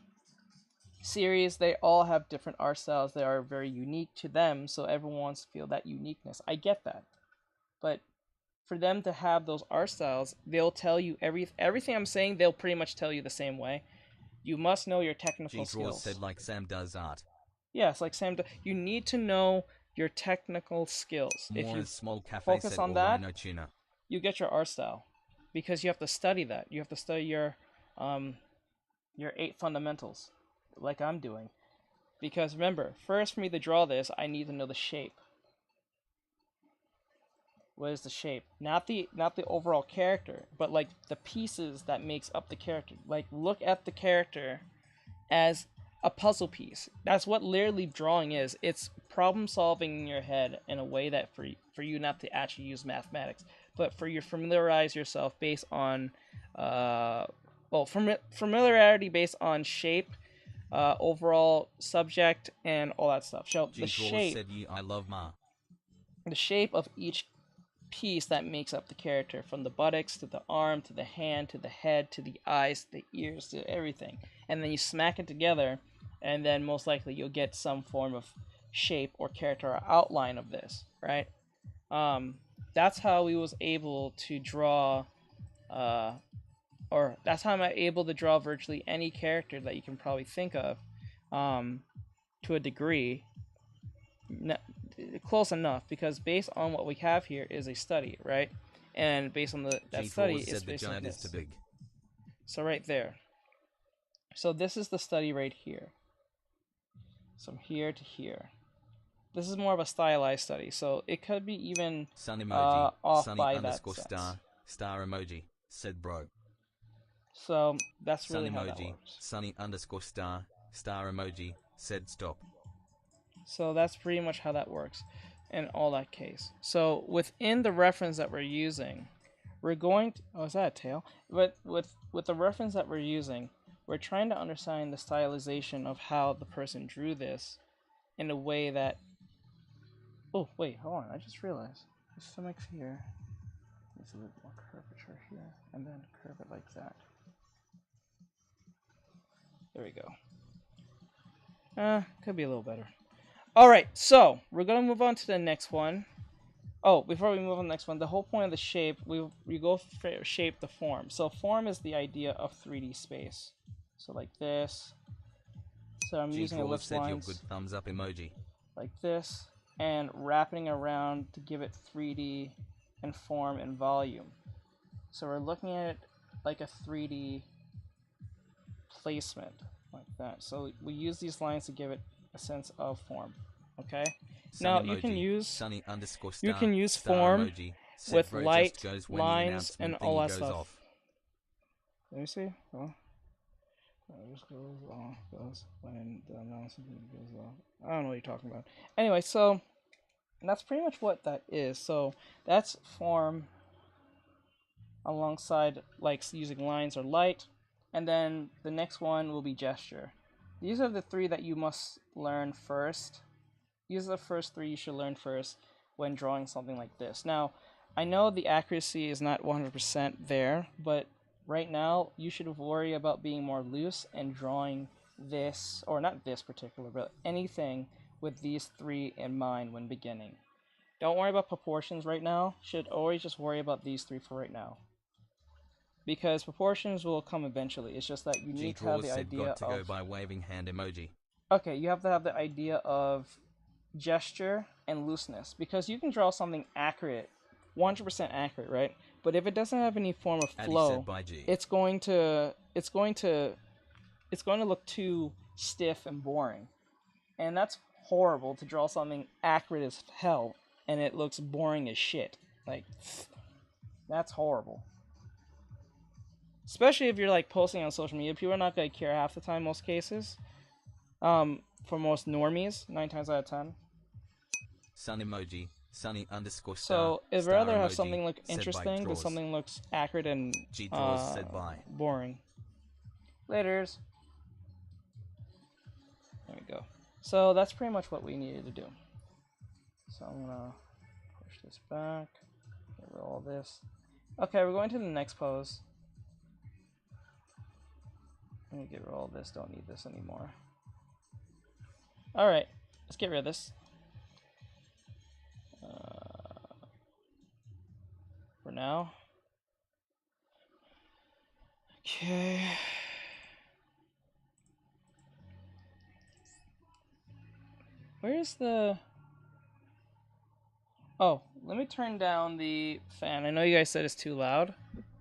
series, they all have different art styles that are very unique to them, so everyone wants to feel that uniqueness. I get that. But for them to have those art styles, they'll tell you everything I'm saying, they'll pretty much tell you the same way. You must know your technical skills. said like Sam does art. Yes, like Sam does. You need to know your technical skills. If you focus on that, you get your art style. Because you have to study that. You have to study your 8 fundamentals, like I'm doing. Because remember, first for me to draw this, I need to know the shape. What is the shape? Not the overall character, but like the pieces that makes up the character. Like, look at the character as a puzzle piece. That's what literally drawing is. It's problem solving in your head in a way that for you not to actually use mathematics, but for you familiarize yourself based on, familiarity based on shape, overall subject, and all that stuff. So G Draws said you I love Ma. the shape of each piece that makes up the character, from the buttocks to the arm to the hand to the head to the eyes, the ears, to everything, and then you smack it together, and then most likely you'll get some form of shape or character or outline of this, right? That's how we was able to draw, or that's how I'm able to draw virtually any character that you can probably think of, to a degree. Close enough, because based on what we have here is a study, right? And based on that study, it's based on this. Is too big. So right there. So this is the study right here. So from here to here. This is more of a stylized study, so it could be even Sun emoji. off Sunny by underscore that star. sense. Star emoji. Said bro. So that's Sun really how that emoji. works. Sunny underscore star. Star emoji. Said stop. So that's pretty much how that works in all that case. So within the reference that we're using, we're going to, oh, is that a tail? But with the reference that we're using, we're trying to understand the stylization of how the person drew this in a way that, oh wait, hold on, I just realized the stomach here needs a little more curvature here, and then curve it like that. There we go. Could be a little better. Alright, so we're going to move on to the next one. Oh, before we move on to the next one, the whole point of the shape, we go shape the form. So form is the idea of 3D space. So like this. So I'm using ellipse lines. Your good thumbs up emoji. Like this. And wrapping around to give it 3D and form and volume. So we're looking at it like a 3D placement. Like that. So we use these lines to give it a sense of form. Okay. Now Sunny you can emoji. use Sunny underscore star. you can use Star form emoji. Said with bro light, just goes when the lines, and announcement all thingy that goes stuff. off. Let me see. Oh. It just goes off, goes when the announcement goes off. I don't know what you're talking about. Anyway, so that's pretty much what that is. So that's form alongside like using lines or light, and then the next one will be gesture. These are the three that you must learn first. These are the first three you should learn first when drawing something like this. Now, I know the accuracy is not 100% there, but right now you should worry about being more loose and drawing this, or not this particular, but anything with these three in mind when beginning. Don't worry about proportions right now. Should always just worry about these three for right now. Because proportions will come eventually. It's just that you need to have the idea got to of... go by waving hand emoji. Okay, you have to have the idea of gesture and looseness. Because you can draw something accurate, 100% accurate, right? But if it doesn't have any form of flow, it's going to look too stiff and boring. And that's horrible, to draw something accurate as hell and it looks boring as shit. Like, that's horrible. Especially if you're like posting on social media, people are not going to care half the time, most cases. For most normies, 9 times out of 10. Sun emoji, sunny underscore star. So I'd star rather have emoji, something look said interesting than something looks accurate and said bye. boring. Laters. There we go. So that's pretty much what we needed to do. So I'm gonna push this back, get rid of all this. Okay, we're going to the next pose. Let me get rid of all this, don't need this anymore. Alright, let's get rid of this. For now. Okay. Where's the... Oh, let me turn down the fan. I know you guys said it's too loud.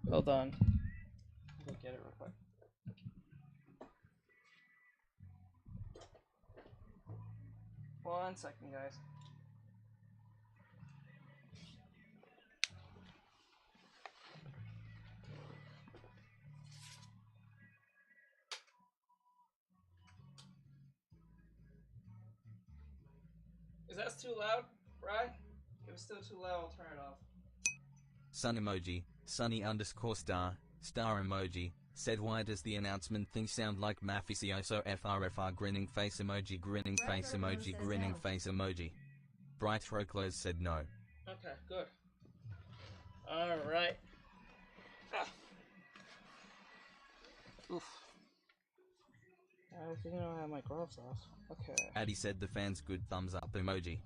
Hold on. Go get it real quick. One second, guys. Is that too loud, right? If it's still too loud, I'll turn it off. Sun emoji, sunny underscore star emoji, said why does the announcement thing sound like mafioso FRFR grinning face emoji grinning face emoji. Bright Roclos said no. Okay, good. Alright. Oof. I think I don't have my gloves off. Okay. Addy said the fans good thumbs up emoji.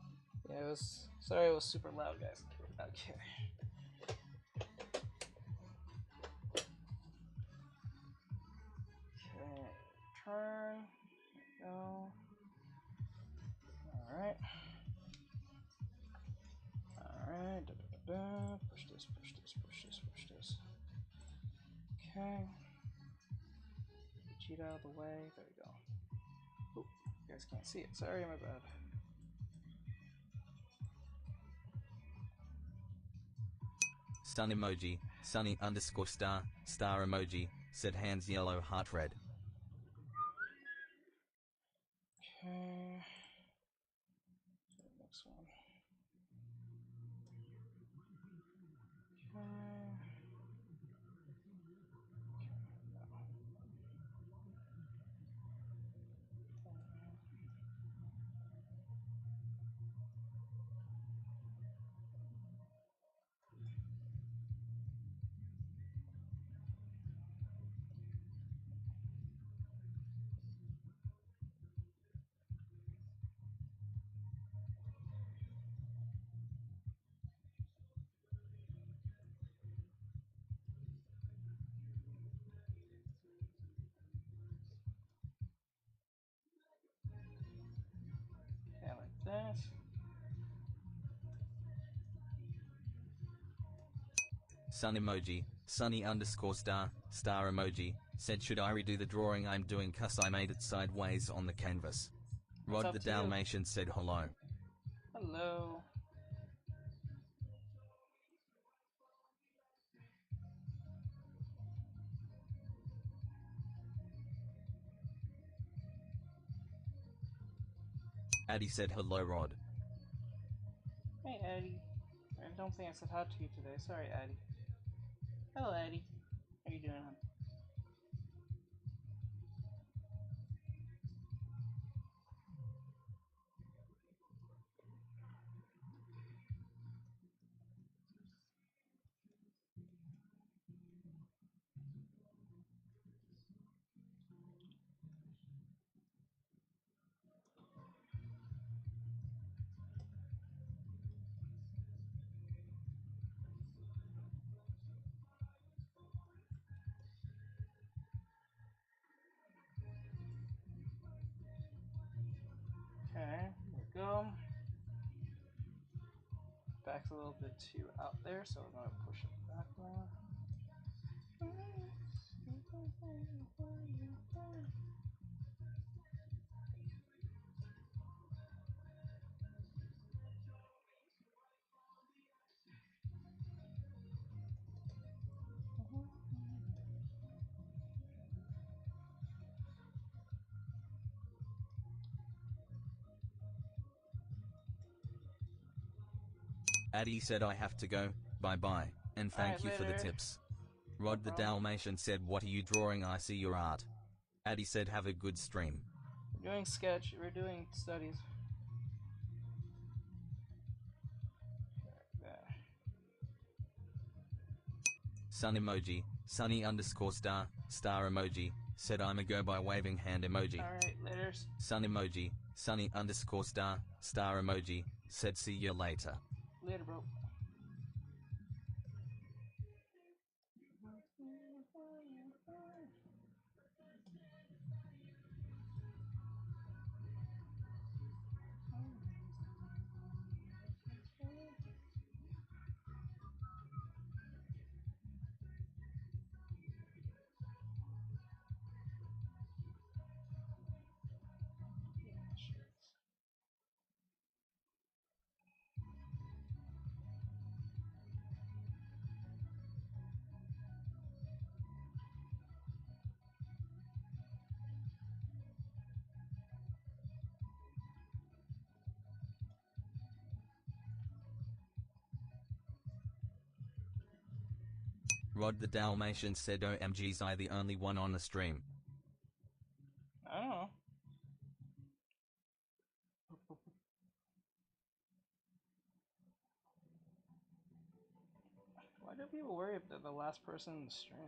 Yeah, it was. Sorry, it was super loud, guys. Okay. Okay. Turn. Go. Alright. Alright. Push this, push this, push this, push this. Okay. Cheat out of the way. There we go. Oop, you guys can't see it. Sorry, my bad. Stun emoji, sunny underscore star emoji, said hands yellow heart red. Okay. Next one. Okay, like that. Sun emoji, sunny underscore star emoji, said should I redo the drawing I'm doing cause I made it sideways on the canvas. Rod the Dalmatian said hello. Hello. Addy said hello Rod. Hey, Addie. I don't think I said hi to you today. Sorry, Addie. Hello, Addie. How you doing, hon? Okay, there we go. Back's a little bit too out there, so we're gonna push it back more. Addy said I have to go, bye bye, and thank you for the tips. Rod the Dalmatian said what are you drawing, I see your art. Addy said have a good stream. We're doing sketch, we're doing studies. Sun emoji, sunny underscore star emoji, said I'm a go by waving hand emoji. Alright, later. Sun emoji, sunny underscore star emoji, said see you later. Later, bro. Rod the Dalmatian said OMG's I the only one on the stream. I don't know. Why do people worry if they're the last person in the stream?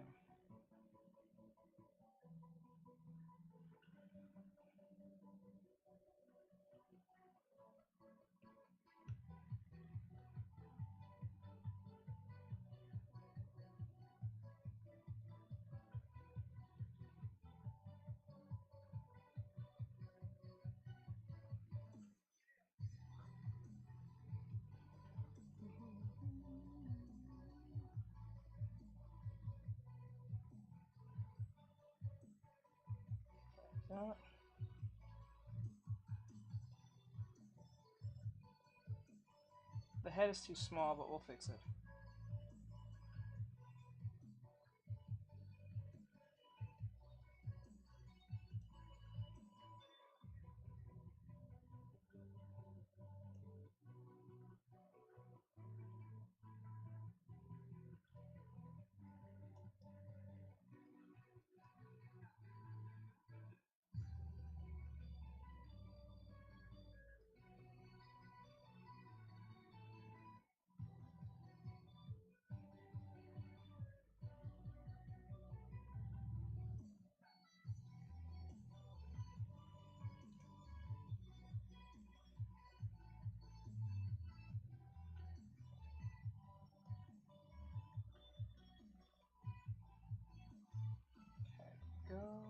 That. The head is too small, but we'll fix it. Okay, go.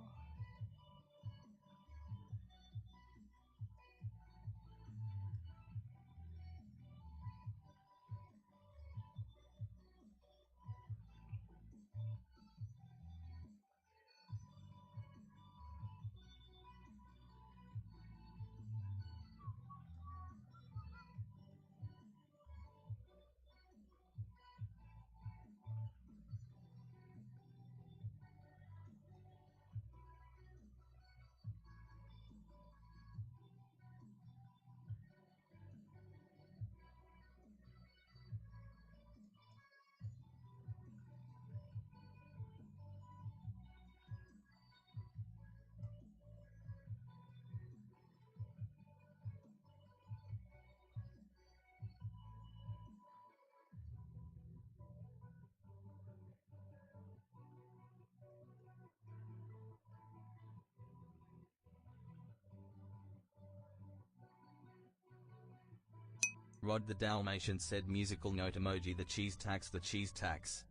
Rod the Dalmatian said musical note emoji the cheese tax the cheese tax.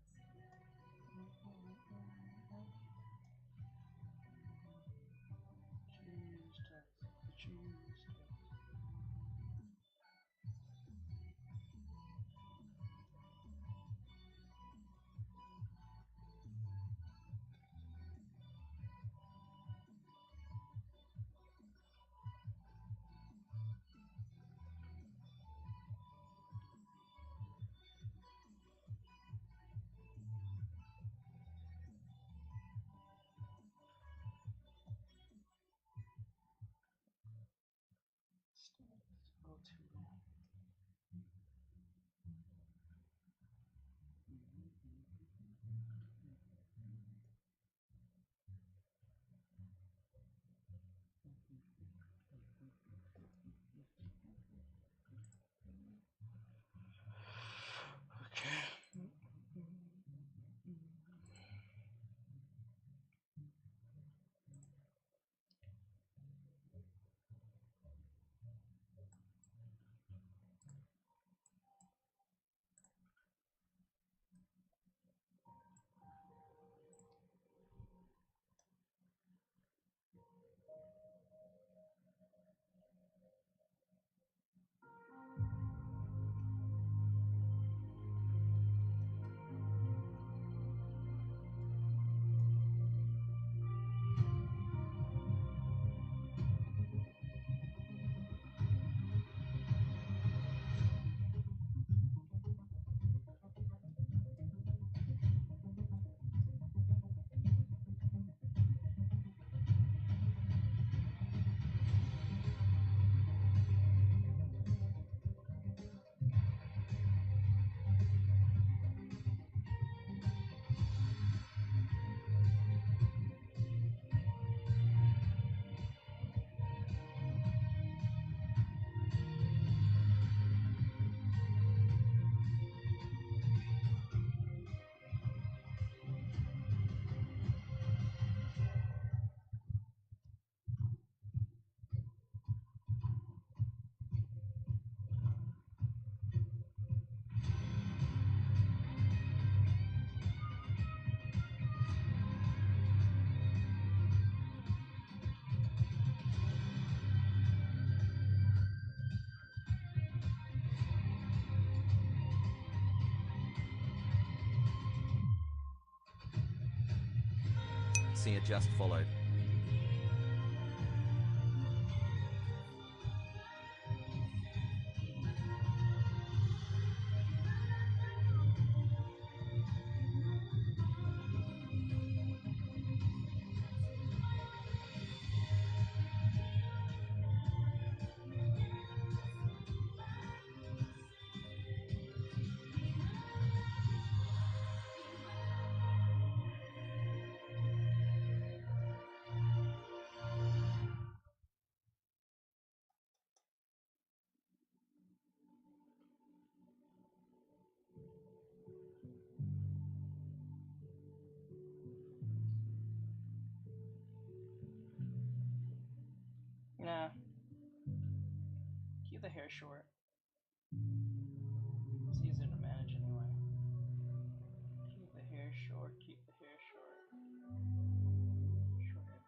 Garcia just followed. Nah. Keep the hair short. It's easier to manage anyway. Keep the hair short, keep the hair short. Short hair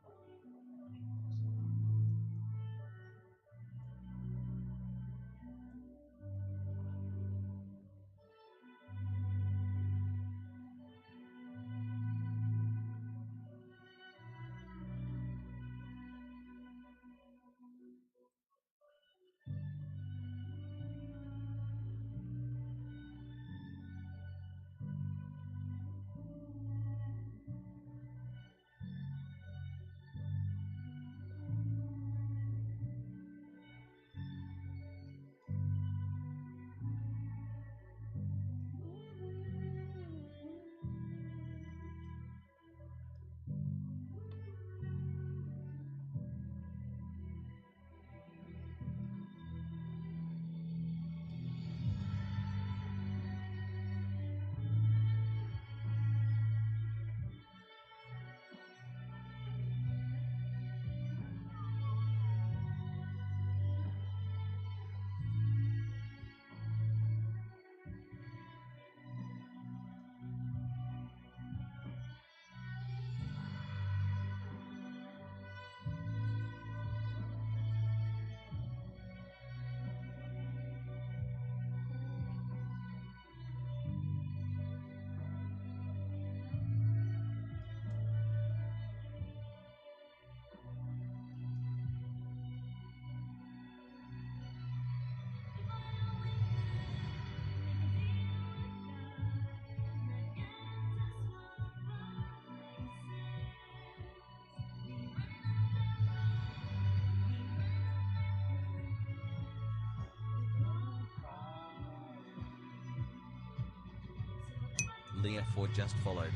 Leah 4 just followed.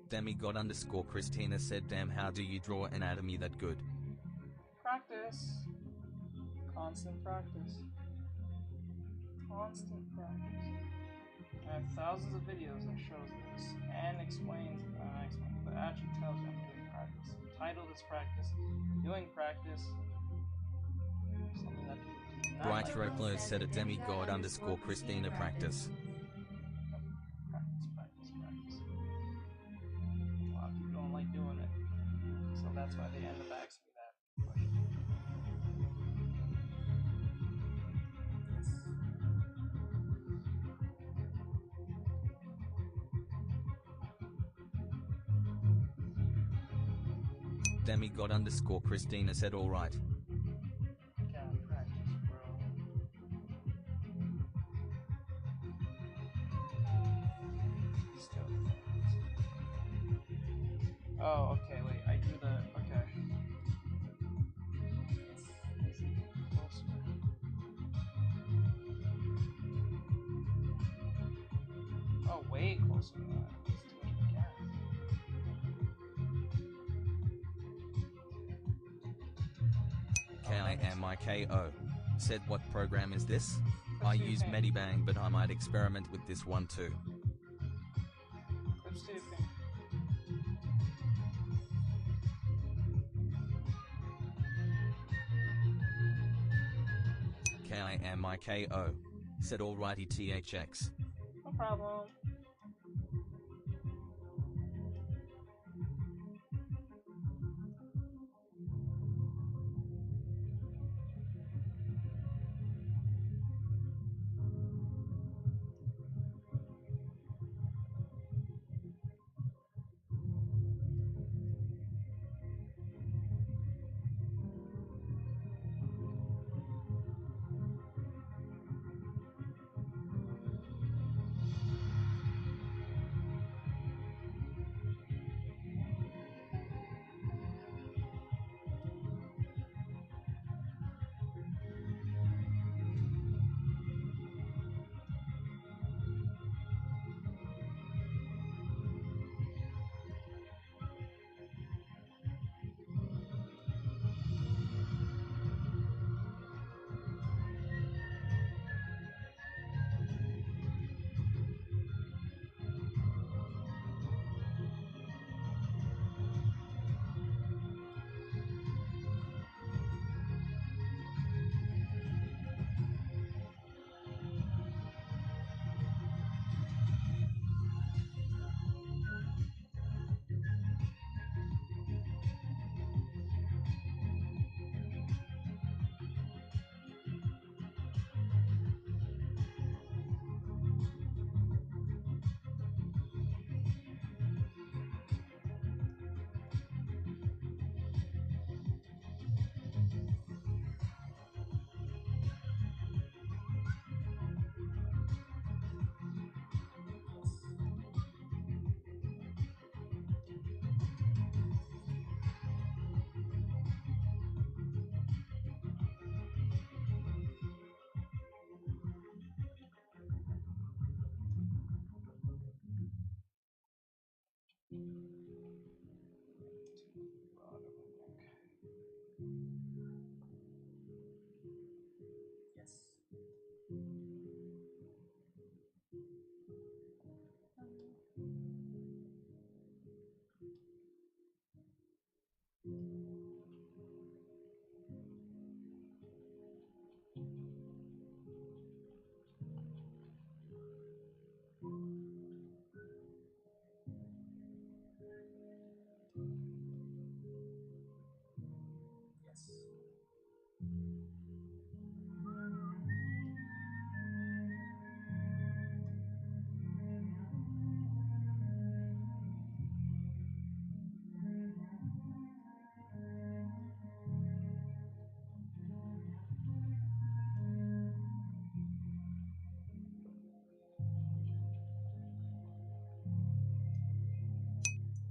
Demigod _ Christina said, damn, how do you draw anatomy that good? Practice. Constant practice. Constant practice. I have thousands of videos that shows this and explains, but actually tells you I'm doing practice. The title is practice. Doing practice. Something that people do not Bright like. Roclo said a demigod underscore Christina practice. Practice. A lot of people don't like doing it, so that's why they end up asking me that question. Demigod underscore Christina said alright. Gotta practice, bro. Still. Oh, okay, wait, I do the. Okay. Is it closer? Oh, way closer than that. Let's do it again. KIMIKO said what program is this? Clip I use stuping. Medibang but I might experiment with this one too. Clip stuping. KIMIKO said alrighty THX. No problem.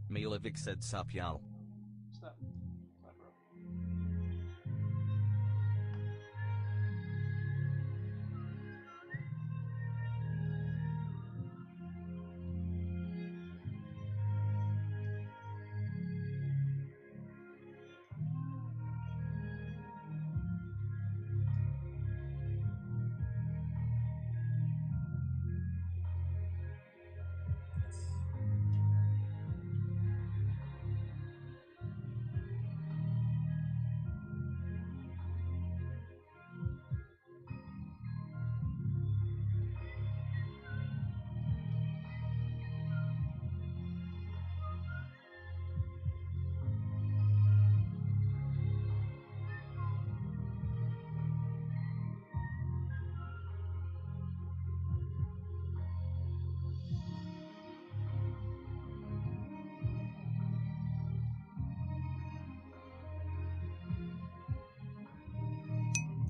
Milovic said sup y'all. Stop. Stop, bro.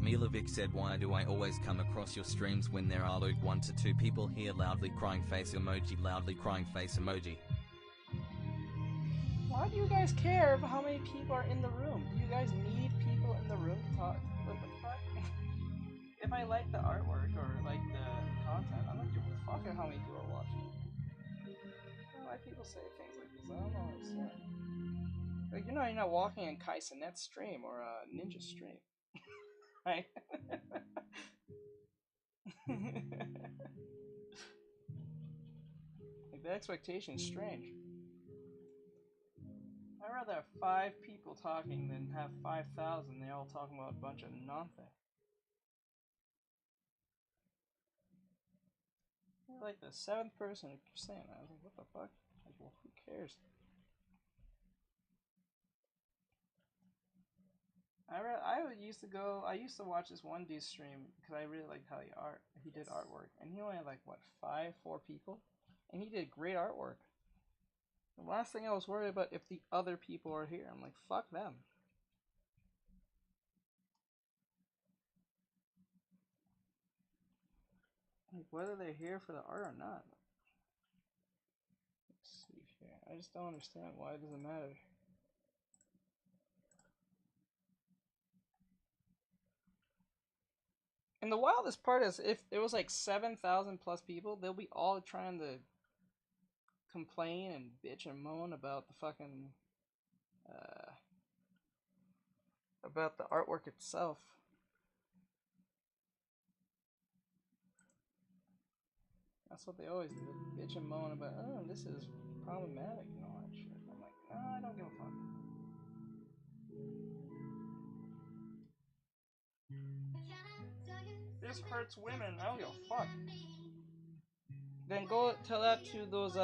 Milovic said, why do I always come across your streams when there are like 1 to 2 people here? Loudly crying face emoji, loudly crying face emoji. Why do you guys care about how many people are in the room? Do you guys need people in the room to talk? What the fuck? If I like the artwork or like the content, I don't give a fuck at how many people are watching. I don't know why people say things like this. I don't know what I'm saying. Like, you're not walking in Kaisenet's stream or a Ninja stream. Right? Like, the expectation is strange. I'd rather have 5 people talking than have 5,000. They all talking about a bunch of nothing. You're like the 7th person saying that. I was like, what the fuck? Like, well, who cares? I used to watch this one dude's stream because I really liked how he did artwork, and he only had like what 4 people, and he did great artwork. The last thing I was worried about if the other people are here. I'm like, fuck them. Like, whether they're here for the art or not. Let's see here. I just don't understand why it doesn't matter. And the wildest part is if there was like 7,000 plus people, they'll be all trying to complain and bitch and moan about the fucking about the artwork itself. That's what they always do. Bitch and moan about, oh, this is problematic and all that shit. I'm like, no, I don't give a fuck. This hurts women. I don't give a fuck. Then go tell that to those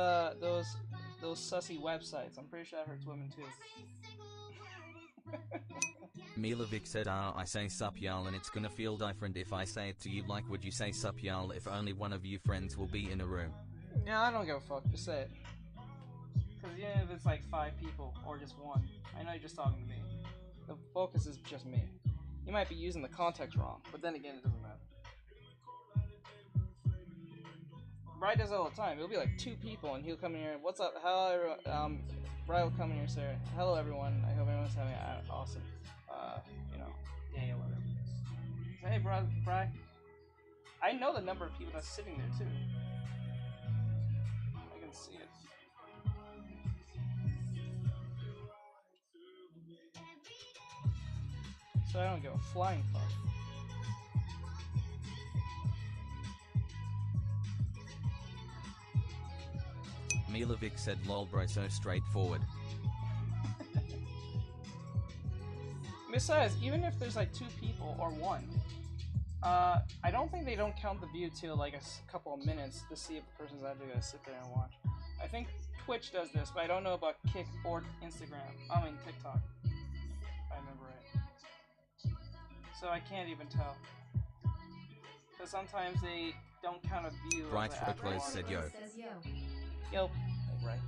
sussy websites. I'm pretty sure that hurts women too. Milovic said, I say sup y'all and it's gonna feel different if I say it to you. Like, would you say sup y'all if only one of you friends will be in a room? Yeah, I don't give a fuck. Just say it. Because even if it's like 5 people or just 1, I know you're just talking to me. The focus is just me. You might be using the context wrong, but then again, it doesn't matter. Brian does it all the time. It'll be like 2 people, and he'll come in here. What's up? Hello, Brian will come in here, sir. Hello, everyone. I hope everyone's having an awesome, day or whatever. So, hey, Brian. I know the number of people that's sitting there too. I can see it. So I don't give a flying fuck. Milovic said, lol bro, so straightforward. Besides, even if there's like 2 people or 1, I don't think they don't count the view till like a couple of minutes to see if the person's actually gonna sit there and watch. I think Twitch does this, but I don't know about Kick or Instagram. I mean TikTok, if I remember right. So I can't even tell. Because sometimes they don't count a view. Bright Folklore said yo. Yo. Right.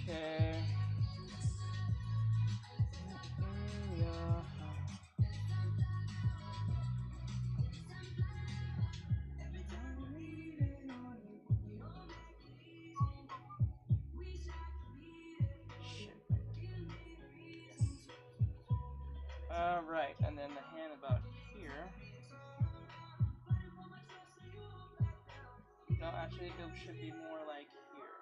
Okay. Alright, and then the hand about here. No, actually, it should be more like here.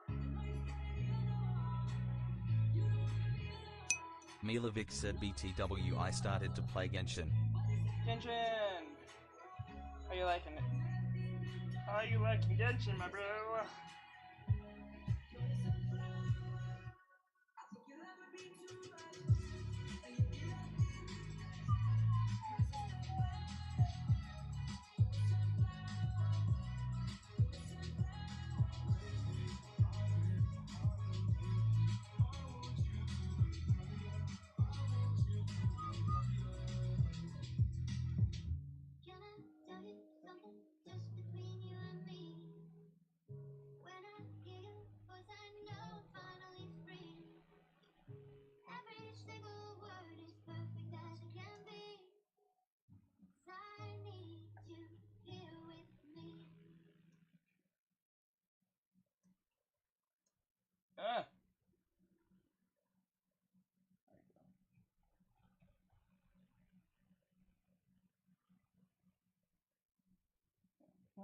Milovic said, BTW, I started to play Genshin. Genshin! How you liking it? How you liking Genshin, my bro?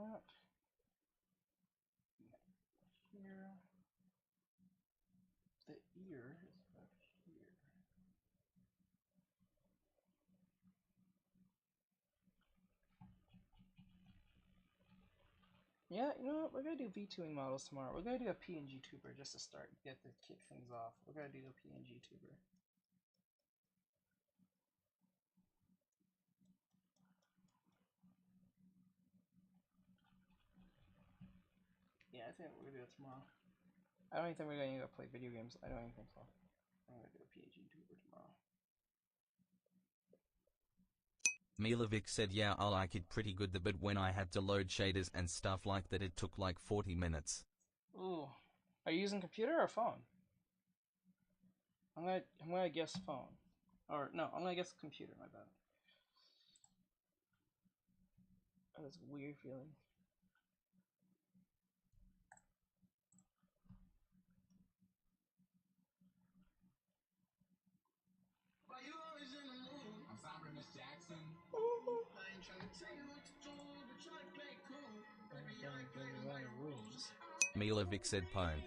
that. Here. The ear is about here. Yeah, you know what? We're gonna do V2ing models tomorrow. We're gonna do a PNG tuber just to start, get to kick things off. We're gonna do a PNG tuber. Yeah, I think we're gonna do it tomorrow. I don't even think we're gonna go play video games. I don't even think so. I'm gonna do a PNG tuber tomorrow. Milovic said yeah, I like it pretty good, but when I had to load shaders and stuff like that it took like 40 minutes. Ooh. Are you using computer or phone? I'm gonna guess phone. Or no, I'm gonna guess computer, my bad. Oh, that's a weird feeling. I'm sorry, Miss Jackson. I ain't trying to tell you what to do, but try to play cool. Milovic said phone.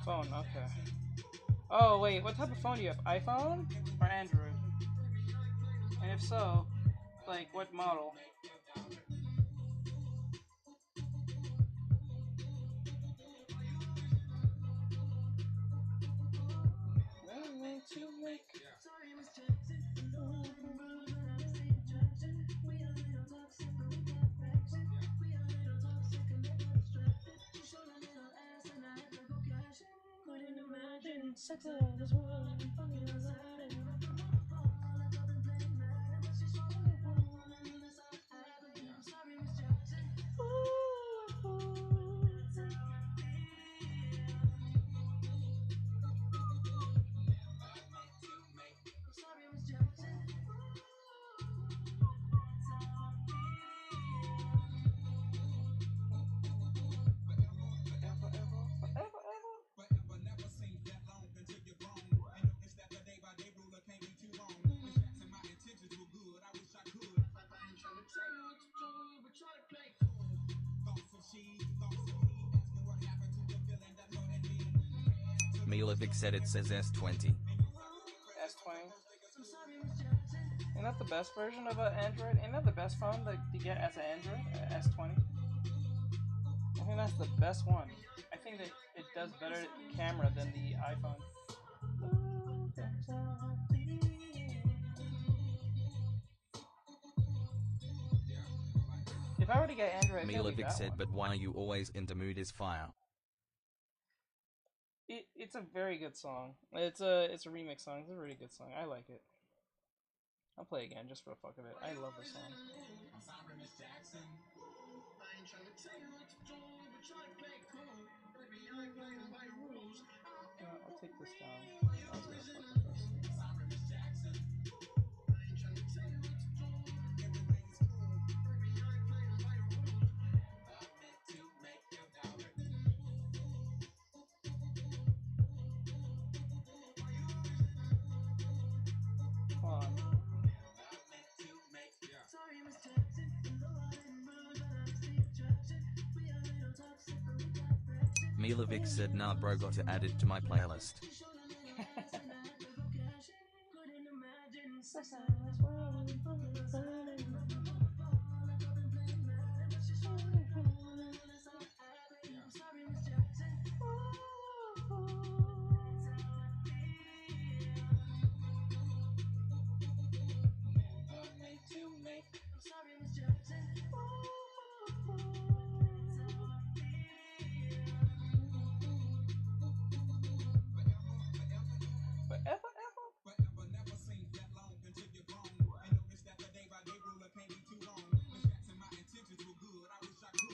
Phone, okay. Oh wait, what type of phone do you have? iPhone or Android? And if so, like what model? Milovic said it says S20. S20. Isn't that the best version of an Android? Isn't that the best phone that you get as an Android? S20. I think that's the best one. I think that it does better camera than the iPhone. If I were to get Android, Milovic said, but why are you always in the mood is fire? It's a very good song. It's a remix song. It's a really good song. I like it. I'll play it again just for the fuck of it. I love this song. I'm sorry, Miss Jackson. I ain't trying to tell you what to do, but try to play cool. Baby, I ain't playing by your rules. I'll take this down. I was gonna fuck with this. Sorry, Miss Jackson. I ain't trying to tell you what to do. Everything's cool. Baby, I ain't playing by your rules. I meant to make your daughter. Come on. Milovic said nah bro, got to add it to my playlist.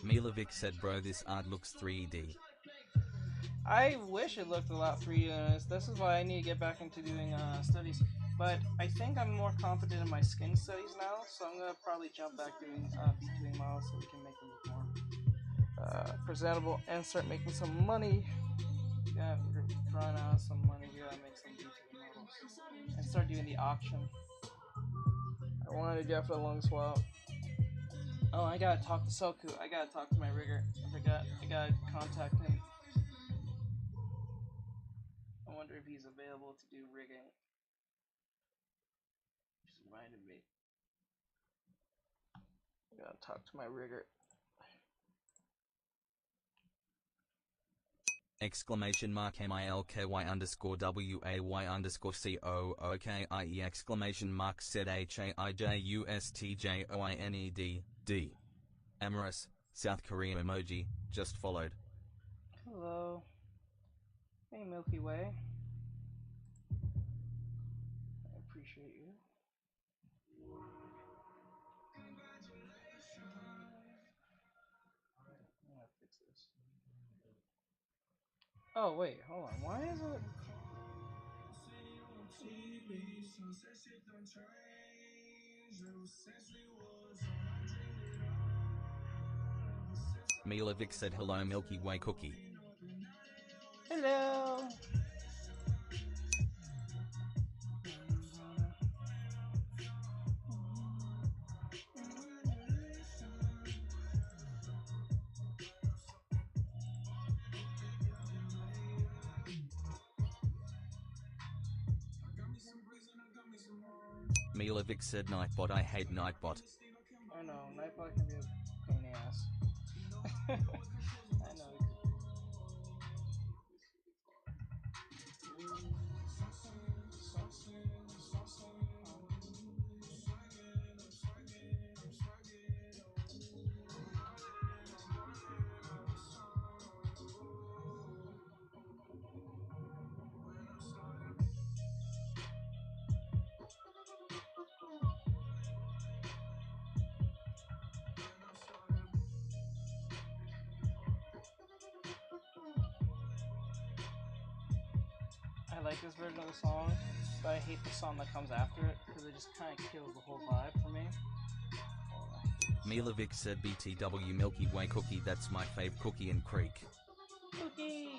Milovic said bro, this art looks 3D. I wish it looked a lot 3D than this. This is why I need to get back into doing studies. But I think I'm more confident in my skin studies now, so I'm gonna probably jump back doing V2ing models so we can make them look more presentable and start making some money. Yeah, we're drawing out some money. We gotta make some V2ing models and start doing the auction. I wanted to do it for the longest while. Oh, I gotta talk to Soku. I gotta talk to my rigger. I gotta contact him. I wonder if he's available to do rigging. Just reminded me. I gotta talk to my rigger. Exclamation mark MILKY underscore WAY underscore COOKIE exclamation mark ZHAIJUSTJOINED D. Amorous, South Korean emoji, just followed. Hello. Hey, Milky Way. I appreciate you. I'm gonna fix this. Oh, wait, hold on. Why is it? Milovic said hello Milky Way cookie. Hello. Milovic said Nightbot I hate Nightbot. I know, Nightbot can be a pain in the ass. I know. I like this version of the song, but I hate the song that comes after it because it just kind of kills the whole vibe for me. Milovic said BTW Milky Way cookie that's my fave cookie and creek. Cookie!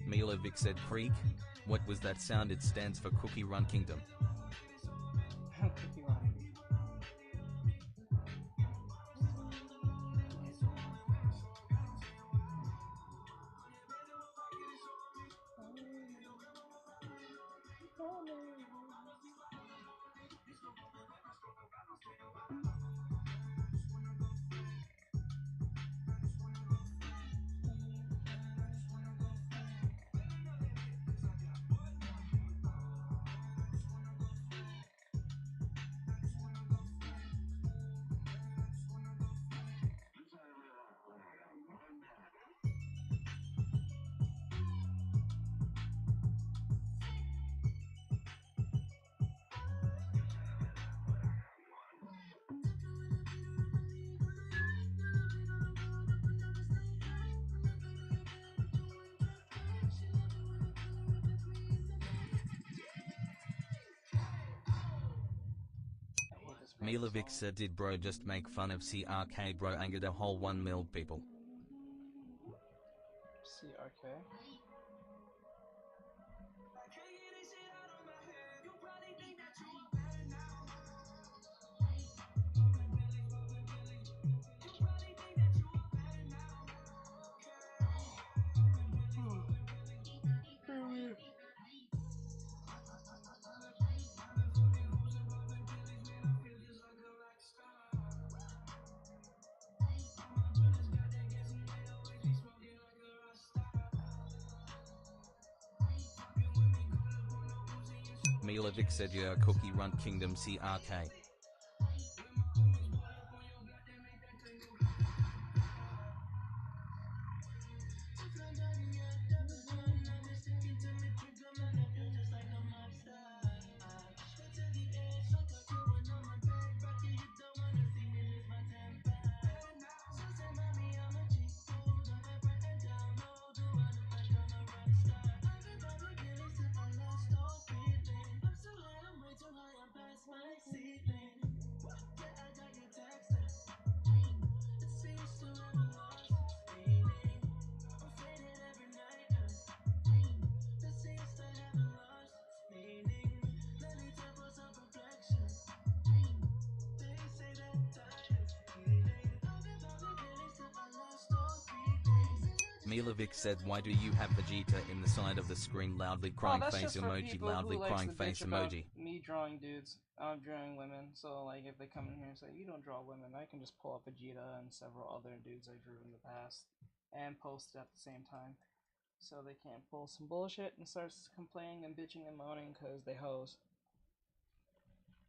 Milovic said creek. What was that sound? It stands for Cookie Run Kingdom. Cookie Run. Milovic said did bro just make fun of CRK bro angered a whole 1 mil people. CRK? Milovic said yeah Cookie Run Kingdom CRK. Milovic said, why do you have Vegeta in the side of the screen? Loudly crying that's face just for emoji, people loudly who likes crying to face bitch about emoji. me drawing dudes. I'm drawing women, so like if they come in here and say you don't draw women, I can just pull up Vegeta and several other dudes I drew in the past and post it at the same time, so they can't pull some bullshit and start complaining and bitching and moaning because they hoes.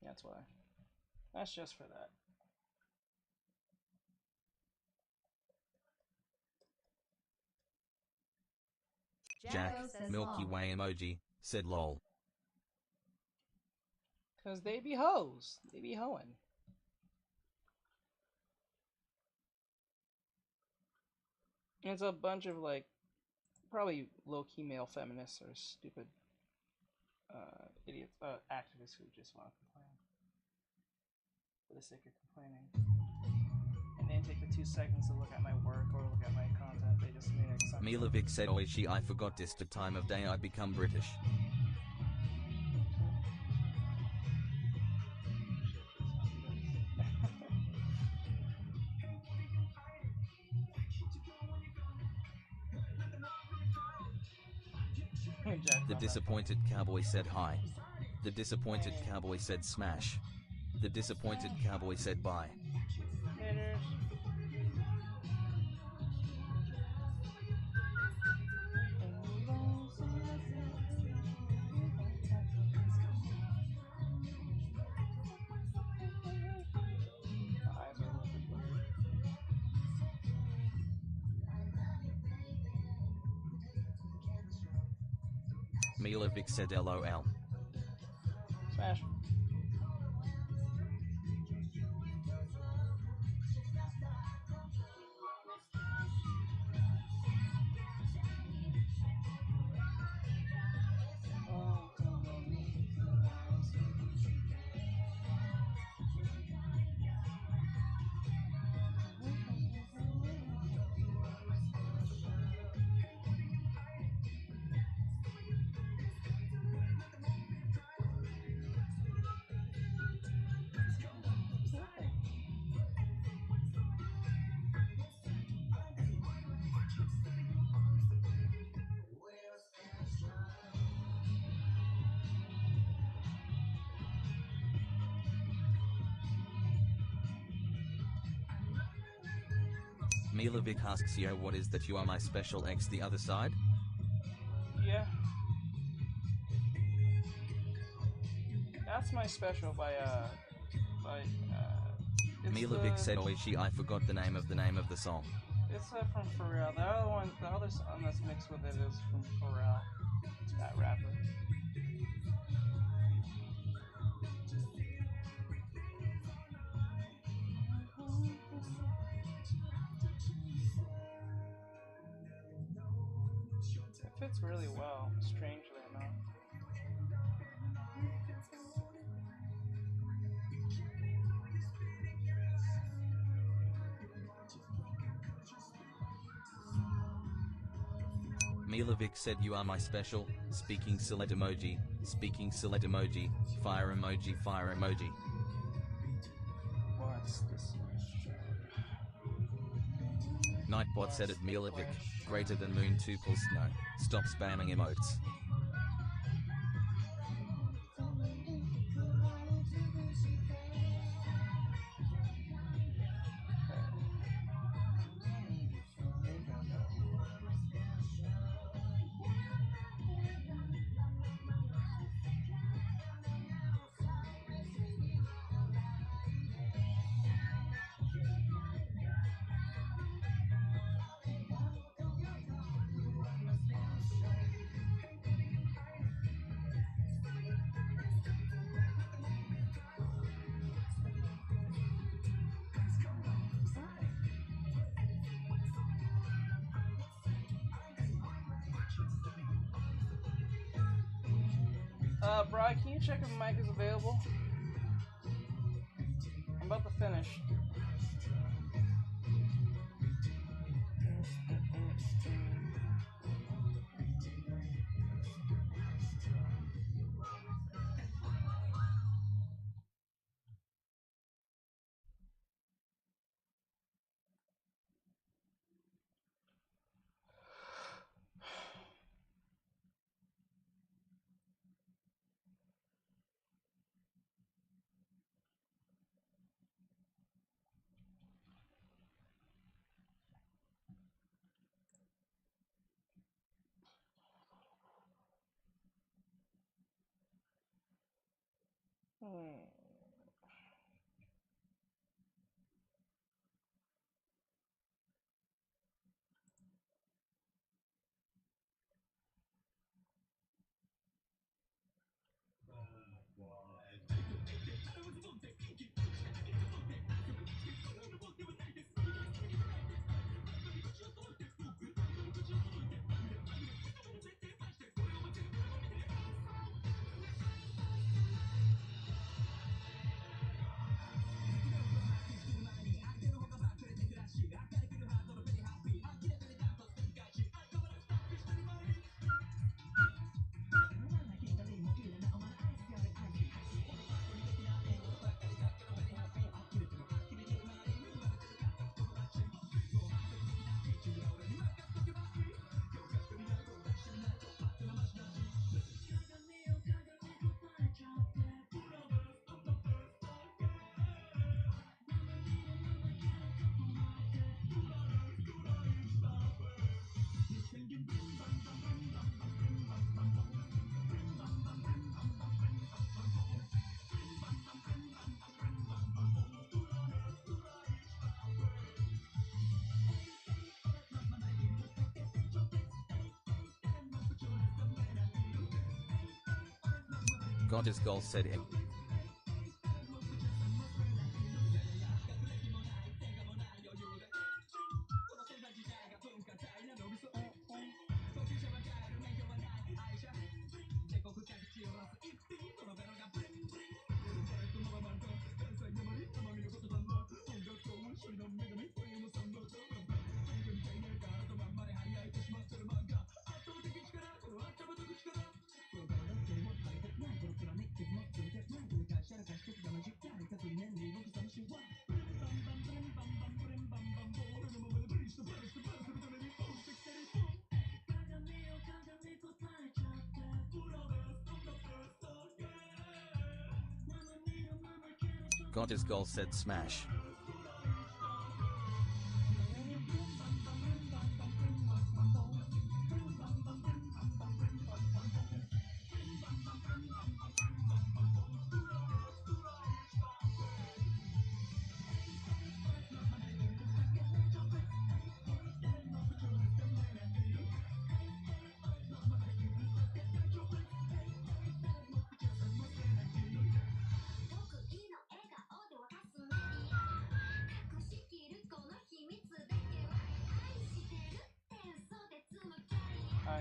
That's why. That's just for that. Jack, Milky Way emoji, said lol. Because they be hoes. They be hoeing. It's a bunch of like, probably low-key male feminists or stupid idiots, activists who just want to complain for the sake of complaining. And then take the 2 seconds to look at my work or look at my content. They just made it something. Milovic said, Oishi, I forgot this the time of day I become British. The disappointed cowboy said hi. The disappointed cowboy said smash. The disappointed cowboy said bye. Haters. Milovic said LOL. Smash. Milovic asks, yo, what is that? You are my special X the other side? Yeah. That's my special by Milovic said, Oishi, I forgot the name of the song. It's from Pharrell. The other song that's mixed with it is from Pharrell, that rapper. It fits really well, strangely enough. Milovic said, you are my special, speaking silent emoji, fire emoji, fire emoji. What's this? Nightbot said at Milovic, greater than moon 2 plus no, stop spamming emotes. Brian, can you check if mic is available? I'm about to finish. Got his goal setting. Got his goal set smash.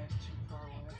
It's too far away.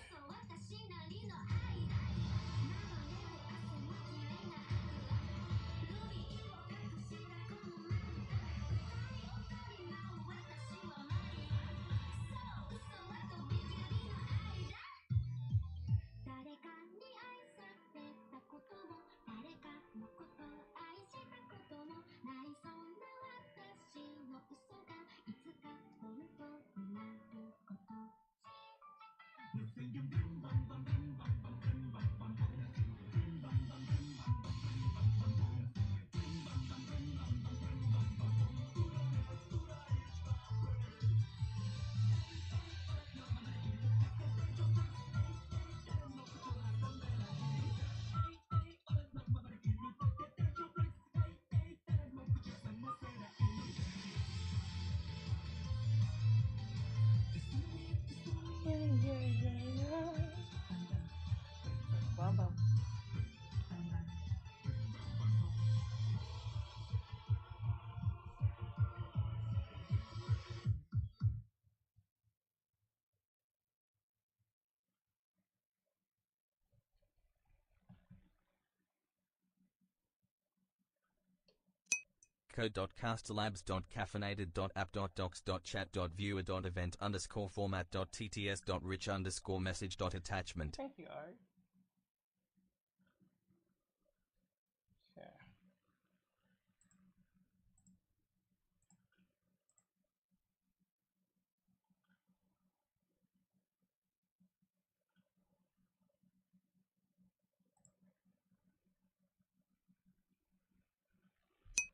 Bum, bum. code.castlabs.caffeinated.app.docs.chat.viewer.event_rich_message.attachment. Thank you, Art. Okay.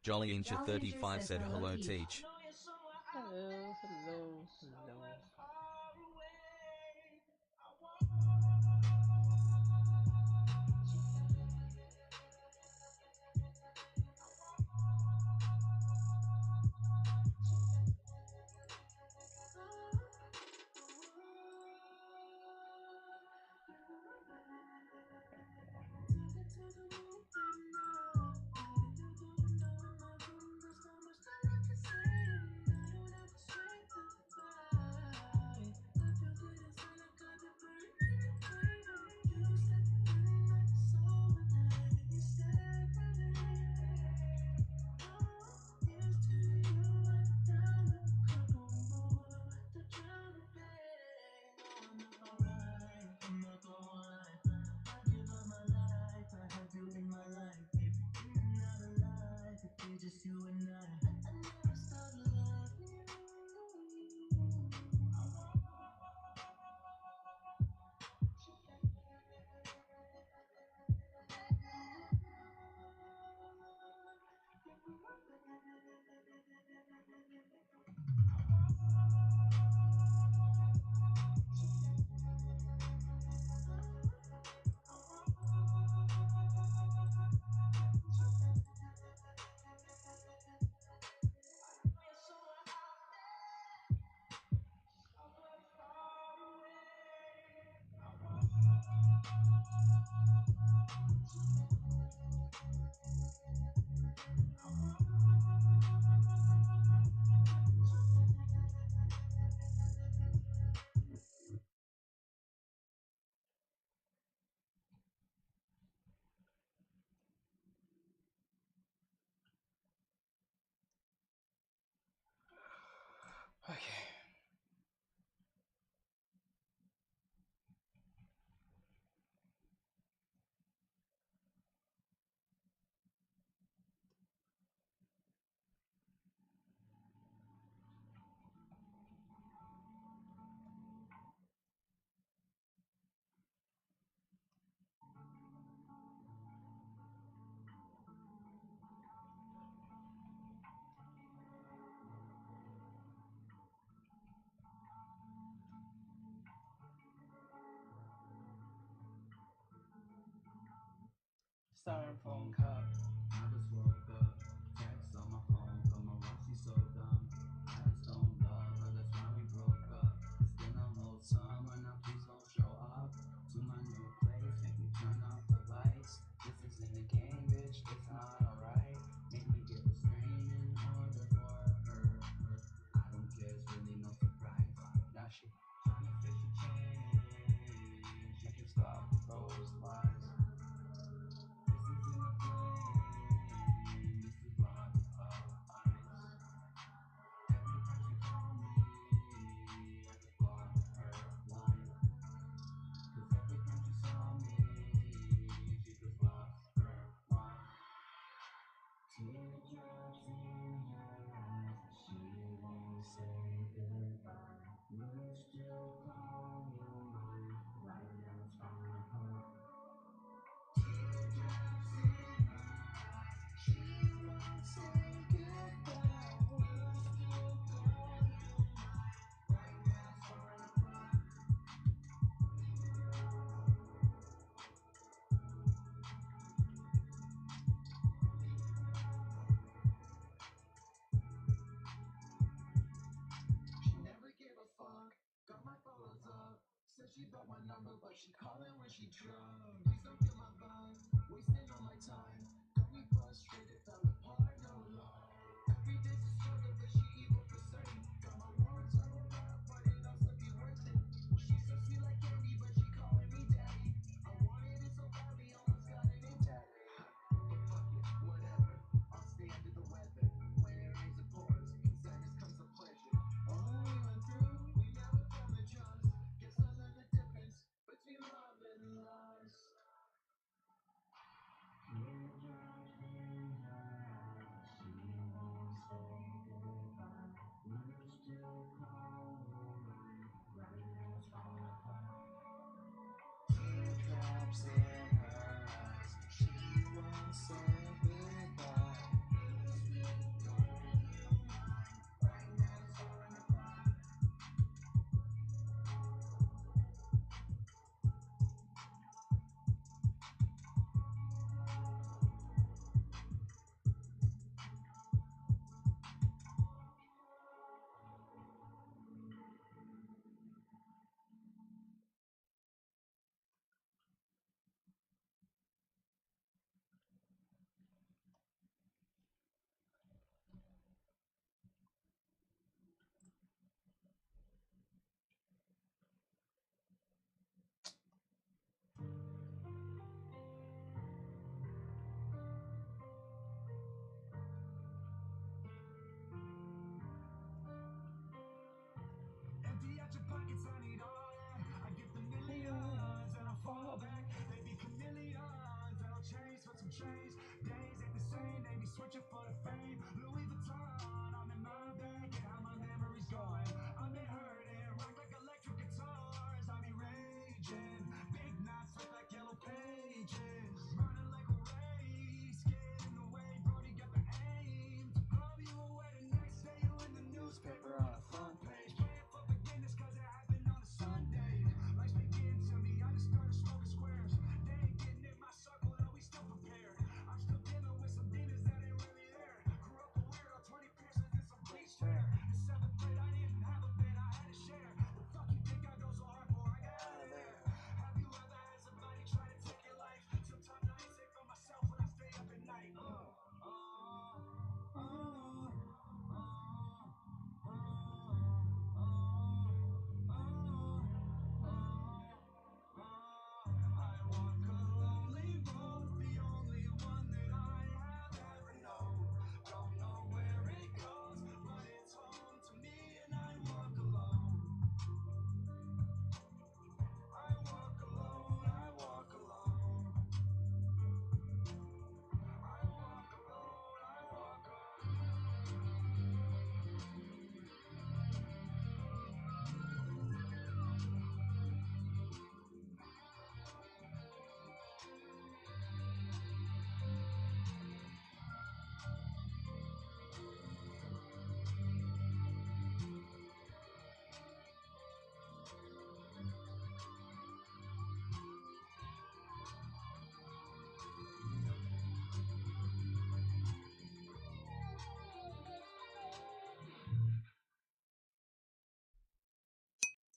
Jolly Incher 35 said hello teach. Hello, hello, hello. styrofoam cup. I just woke up, text on my phone, come around, she's so dumb. I just don't love her, that's why we broke up. It's been a whole summer, now please don't show up to my new place, make me turn off the lights. This isn't a game, bitch, it's not alright. Make me get a strain in order for her. I don't care, it's really no surprise. Now she trying to fix your change, she can stop those lies. This isn't a flame, this is lots of ice. Every time she call me, I just block her line. Cause every time she saw me, she just lost her mind. Teardrops in her eyes, she won't say goodbye. Will still call you mine, right now it's falling apart. Teardrops in her eyes, she won't say goodbye. Will still call you mine, right now it's falling apart. She never gave a fuck, got my photos up. Said she blocked my number, but she calling when she drunk. Please don't kill my vibe, wasting all my time. Got me frustrated, fell apart, no lie. Every day's a struggle, but she evil for certain. Got my words all up, but it also be worth it. She's so sweet like candy, but she calling me daddy. I wanted it so badly, almost got it in tattered. But fuck it, whatever, I'll stay under the weather. When it rains it pours, in sadness comes a pleasure. All that we went through, we never found the trust. Guess I learned the difference between love and lust.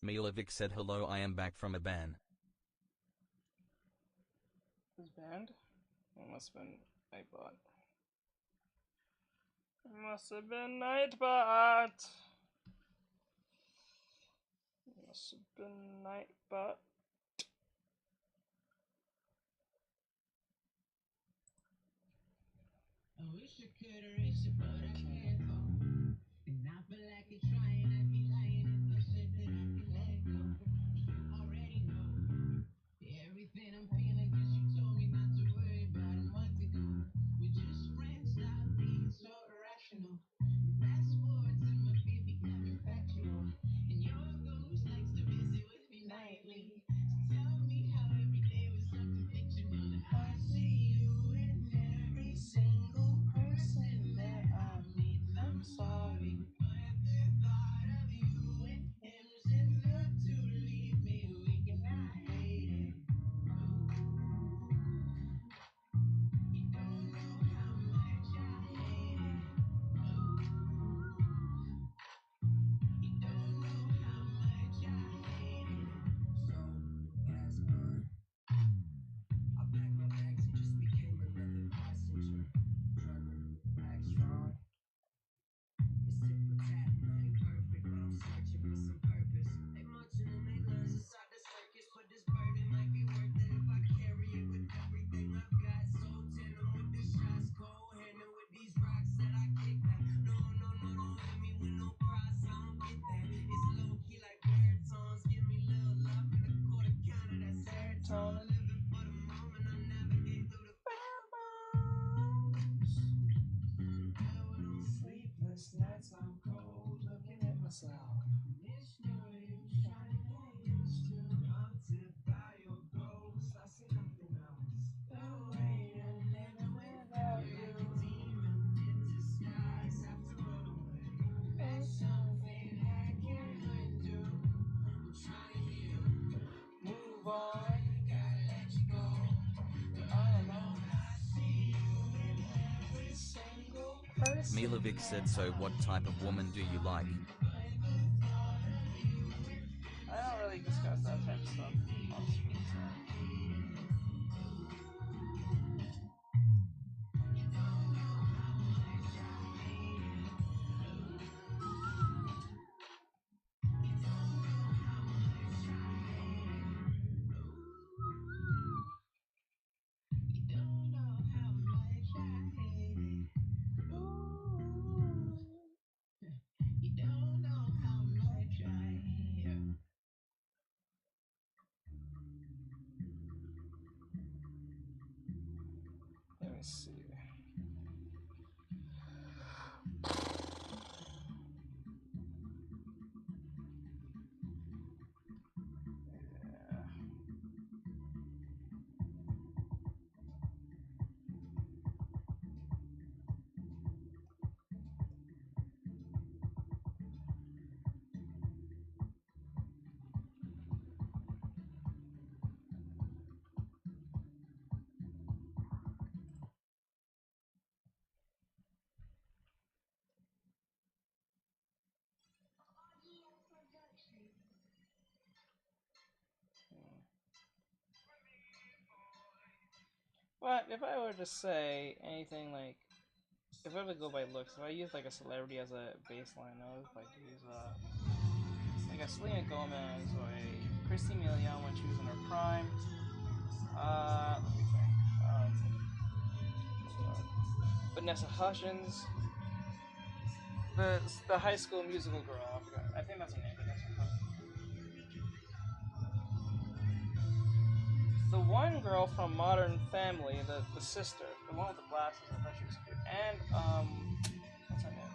Milovic said hello, I am back from a ban. Who's banned? It must have been Nightbot. It must have been Nightbot. It must have been Nightbot. I wish I could erase it, but I can't. And I feel like it's trying, I'd be lying if I said that I could let go. You already know everything I'm feeling, cause you told me not to worry about a month ago. We're just friends now, being so irrational. Fast forward to my baby got me factual. And your ghost likes to visit with me nightly. So tell me how every day was something fictional. I see you in every single person that I meet. I'm sorry, but the thought of you and him's enough to leave me weak, and I hate it. You don't know how much I hate it. You don't know how much I hate it. So, as I packed my bags and just became another passenger. Driver, back strong. It's tip for tat, and I ain't perfect, but I'm searching for some purpose. They munching on they lungs inside the circus, but this burden might be worth it if I carry it with everything I've got. So tandem with the shots, cold handed with these rocks that I kick back. No, no, no, don't hit me with no cross, I don't get that. It's low key like baritones, give me little love in the quarter counter, that's serotonin. Living for the moment, I navigate through the pheromones. Sleepless nights, I'm cold, looking at myself. It's no use trying to get used to. Haunted by your ghost, I see nothing else. The weight of living without you. Like a demon in disguise, have to run away. There's something I can't undo. I'm trying to heal, move on, gotta let you go. But all alone, I see you in every single person. Milovic said, so what type of woman do you like? I don't really discuss that type of stuff on stream, so. You don't know how much I hate it. Ooh. You don't know how much I hate it. Let me see. But if I were to say anything like, if I were to go by looks, if I use like a celebrity as a baseline, I would like to use like a Selena Gomez or a Christy Milian when she was in her prime. Let me think. Vanessa Hudgens, the High School Musical girl. I think that's her name. Vanessa Hudgens. The one girl from Modern Family, the sister, the one with the glasses. I thought she was cute. And what's her name?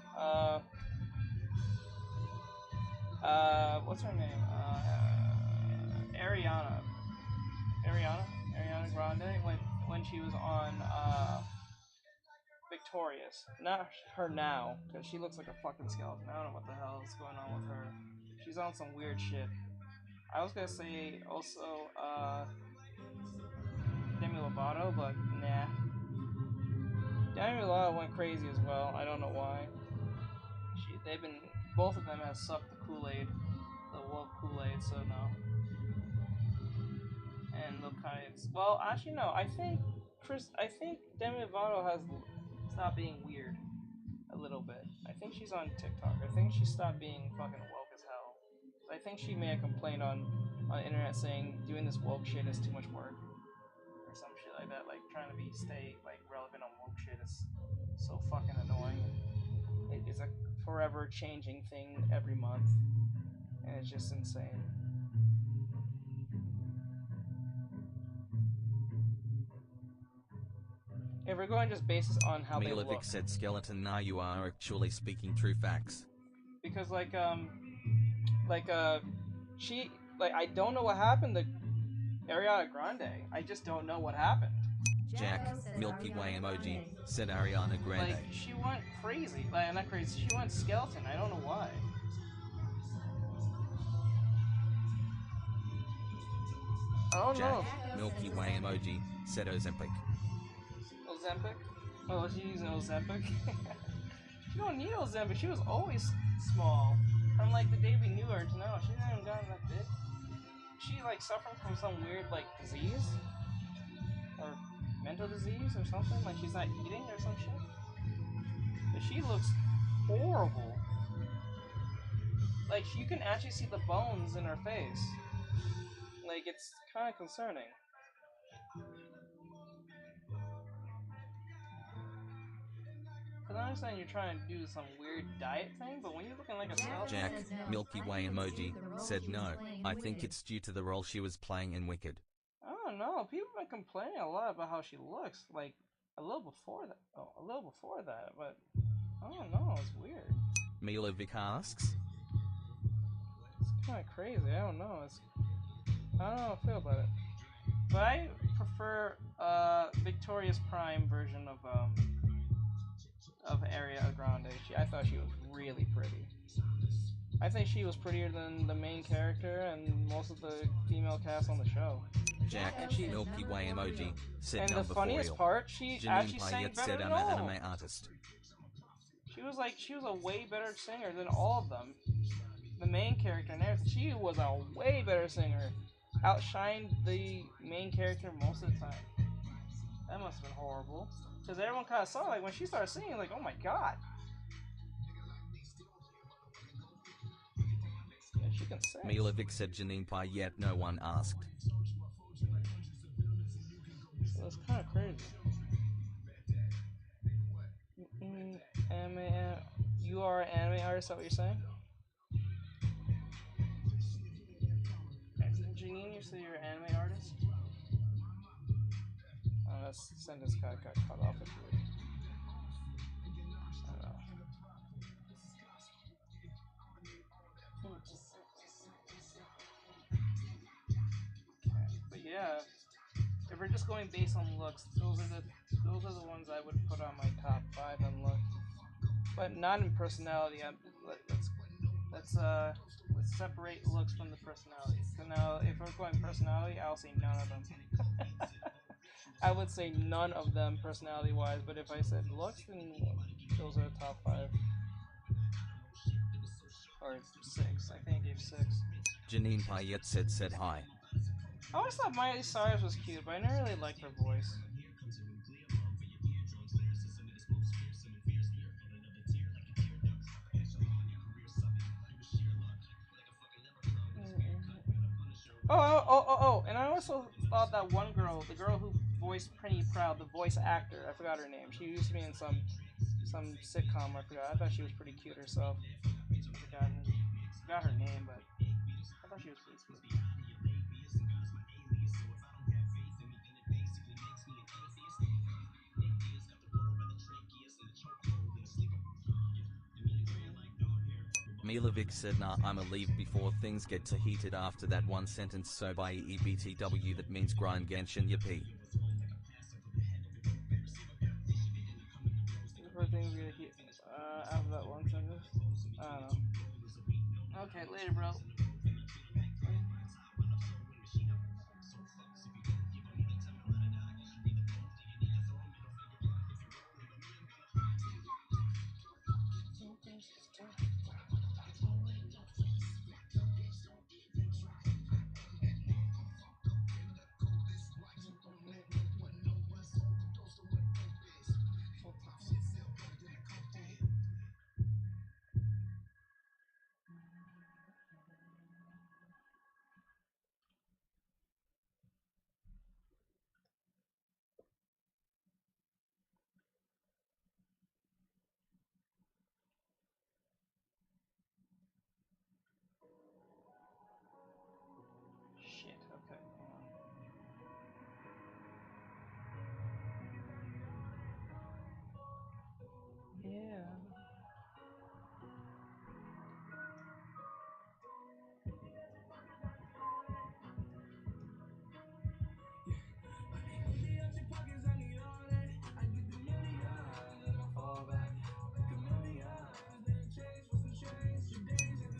What's her name? Ariana Grande. When she was on Victorious, not her now, because she looks like a fucking skeleton. I don't know what the hell is going on with her. She's on some weird shit. I was gonna say also Demi Lovato, but nah. Demi Lovato went crazy as well. I don't know why. Both of them have sucked the Kool-Aid the woke Kool-Aid, so no. And well, actually no. I think Demi Lovato has stopped being weird a little bit. I think she's on TikTok. I think she stopped being fucking woke as hell. I think she made a complaint on the internet saying doing this woke shit is too much work or some shit like that. Like trying to stay like relevant on woke shit is so fucking annoying. It is a forever changing thing every month, and it's just insane. If we're going just basis on how they look, Milovic said skeleton, now you are actually speaking true facts. because she I don't know what happened to Ariana Grande. I just don't know what happened. Jack, Milky Way emoji, said Ariana Grande. Like she went crazy. Like not crazy. She went skeleton. I don't know why. I don't Jack, know. Milky Way emoji, said Ozempic. Ozempic? Oh, is she using Ozempic? She don't need Ozempic. She was always small. From like the day we knew her to now, she hasn't gotten that big. She like suffering from some weird like disease or mental disease or something. Like she's not eating or some shit. But she looks horrible. Like you can actually see the bones in her face. Like it's kind of concerning. Cause I understand you're trying to do some weird diet thing, but when you're looking like a skeleton, Jack, Milky Way emoji, said no. I think it's due to the role she was playing in Wicked. I don't know. People have been complaining a lot about how she looks. Like a little before that. Oh, a little before that, but I don't know. It's weird. Milovic asks. It's kind of crazy. I don't know. I don't know how I feel about it. But I prefer Victoria's Prime version of Ariana Grande. I thought she was really pretty. I think she was prettier than the main character and most of the female cast on the show. Jack, Milky Way emoji, said And the number funniest 4 part, she actually sang Payet better said than I'm an all of them. anime artist. She was a way better singer than all of them. The main character and everything. She was a way better singer. Outshined the main character most of the time. That must have been horrible. Because everyone kind of saw, like, when she started singing, like, oh my god. Yeah, she can sing. Milovic said Janine Payet, no one asked. So that's kind of crazy. Anime, you are an anime artist, is that what you're saying? Janine, you say you're an anime artist? Oh, that sentence got cut off. It's weird. I don't know. But yeah, if we're just going based on looks, those are the ones I would put on my top 5 on look. But not in personality. Let's separate looks from the personality. So now, if we're going personality, I'll say none of them. I would say none of them personality-wise. But if I said looks, then those are the top 5 or 6. I think I gave 6. Janine Payet said hi. I always thought Miley Cyrus was cute, but I never really liked her voice. Oh, and I also thought that one girl, the girl who voiced Pretty Proud, the voice actor, I forgot her name. She used to be in some sitcom, I forgot. I thought she was pretty cute herself. I forgot her name, but I thought she was pretty cute. Milovic said nah, I'ma leave before things get too heated after that one sentence, so by EBTW that means grind Genshin yippee. Before things get heated after that one sentence. I don't know. Okay, later, bro.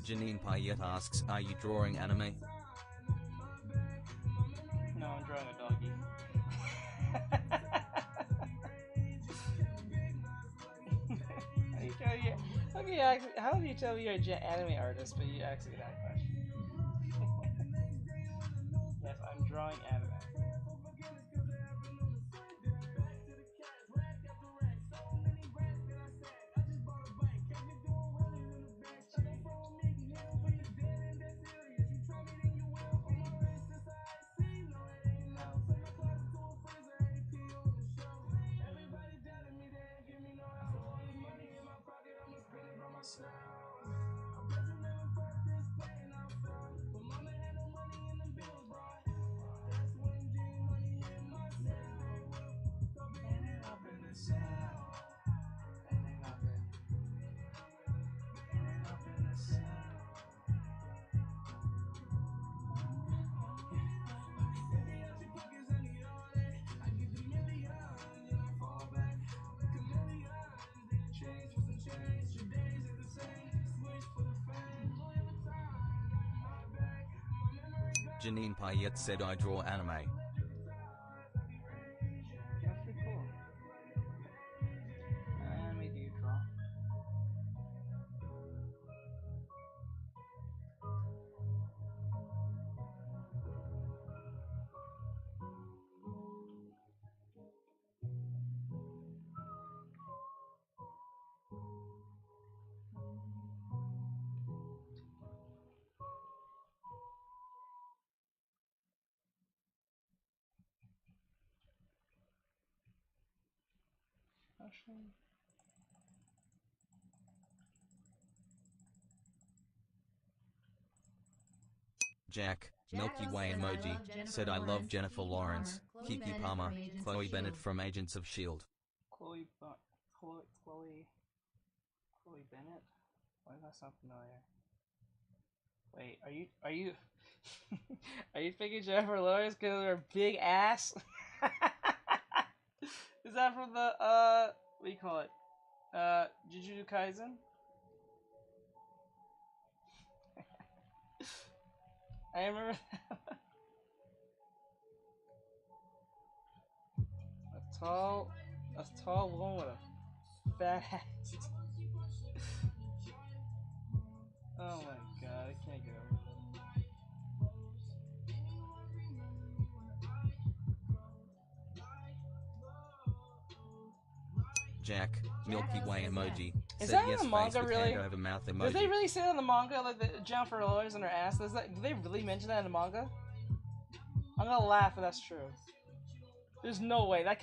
Janine Payette asks, are you drawing anime? No, I'm drawing a doggy. Okay, how do you tell me you're an anime artist, but you ask me that question? Yes, I'm drawing anime. Janine Payette said, I draw anime. That's pretty cool. Anime do you draw? Actually, Jack, Milky Way emoji, said I love Jennifer Lawrence, Kiki Palmer, Chloe Bennett from Agents of S.H.I.E.L.D. Chloe Bennett? Why does that sound familiar? Wait, are you are you thinking Jennifer Lawrence because of her big ass? Is that from the what do you call it? Jujutsu Kaisen? I remember a tall woman with a fat ass. Oh my god, I can't get over it. Jack, Milky Way emoji, Is said that in yes the face manga with really? hand over mouth Did emoji. they really say that in the manga, like the Jennifer Lawrence and her ass? Do they really mention that in the manga? I'm gonna laugh if that's true. There's no way that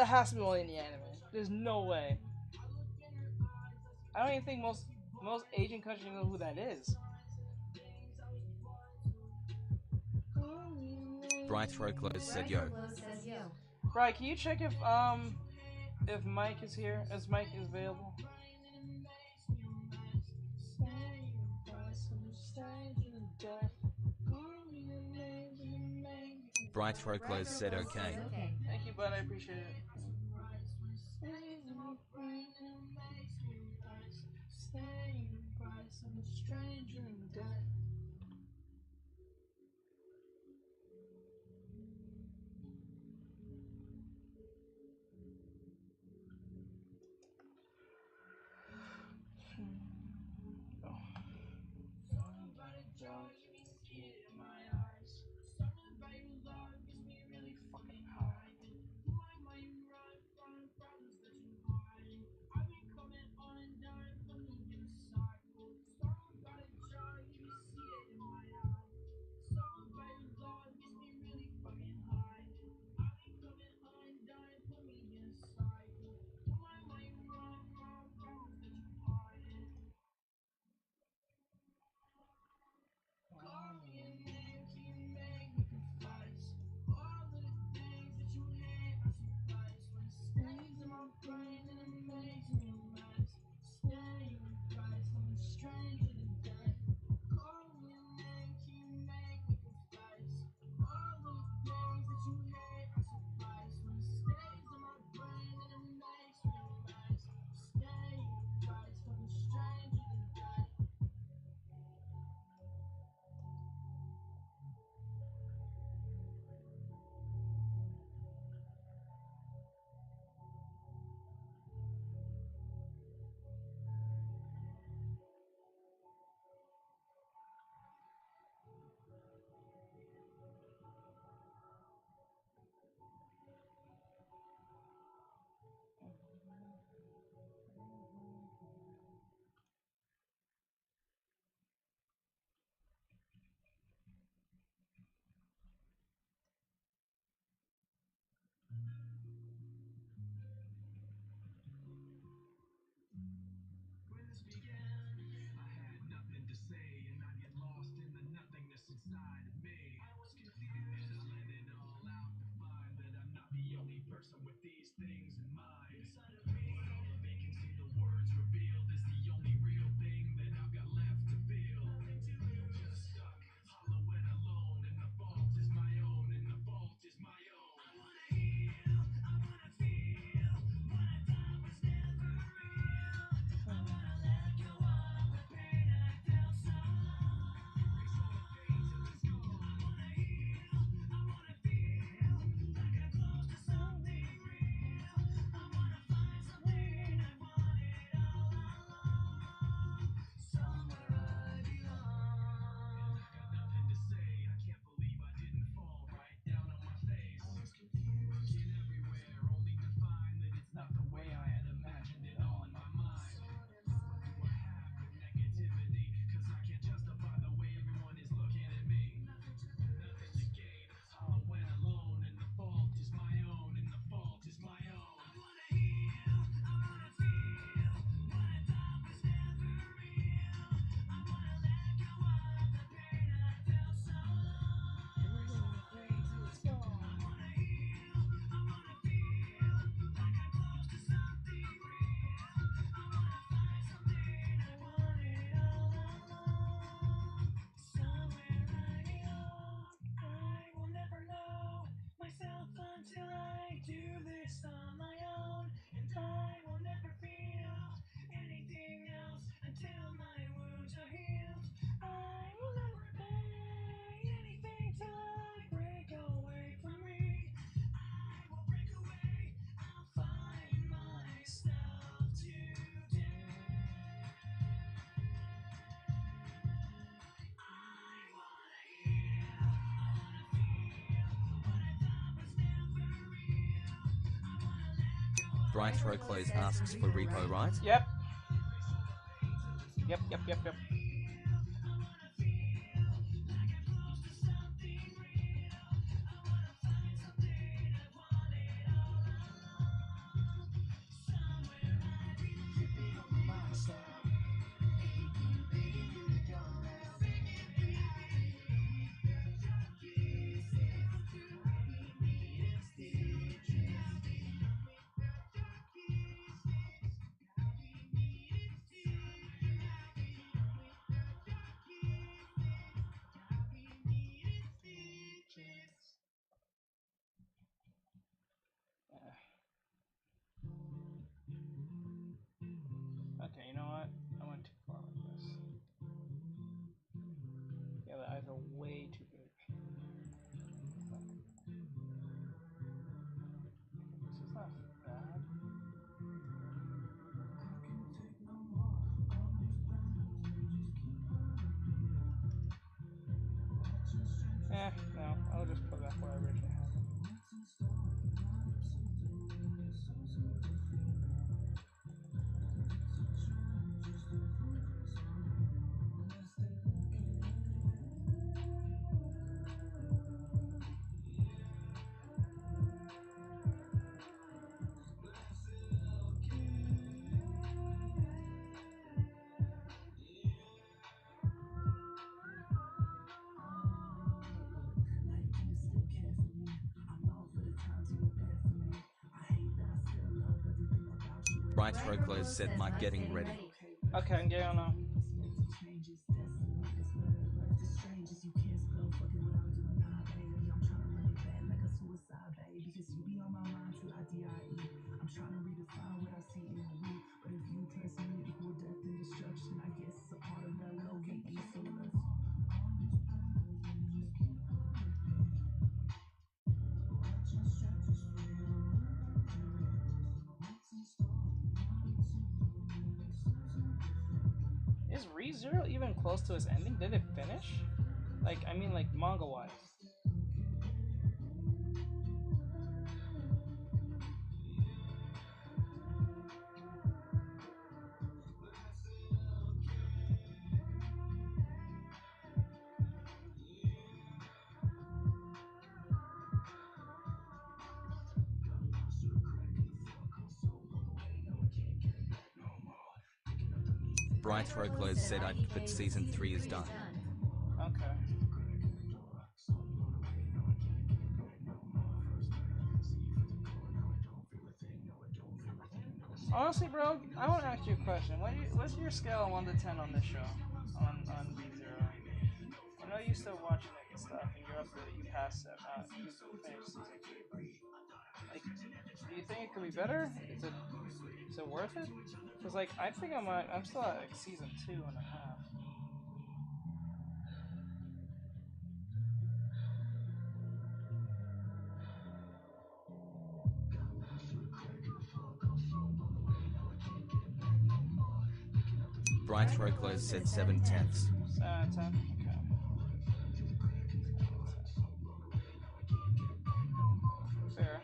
has to be only in the anime. There's no way. I don't even think most Asian countries know who that is. Bright throw close said yo. Brian, can you check if Mike is here? As Mike is available? Bright throw close said okay. Thank you, bud. I appreciate it. Bright Throw Close asks for repo, right? Yep. Yep. Okay, you know what? I went too far with this. Yeah, the eyes are way too big. This is not bad. No, I'll just put that where I originally had it. Bright Throw Close said Mike getting ready. Okay, I'm getting on now. Is ReZero even close to his ending? Did it finish? Like, I mean, like, manga-wise. Bright Roclos said but season 3 is done. Okay. Honestly, bro, I want to ask you a question. What's your scale on 1 to 10 on this show? On B0? I know you're still watching it and stuff, and you're up there, you passed it. You finished season 2. Like, do you think it could be better? Is it worth it? Because, like, I think I'm still at, like, season 2.5. Bright Roclos said 7/10. 10? Okay. Fair.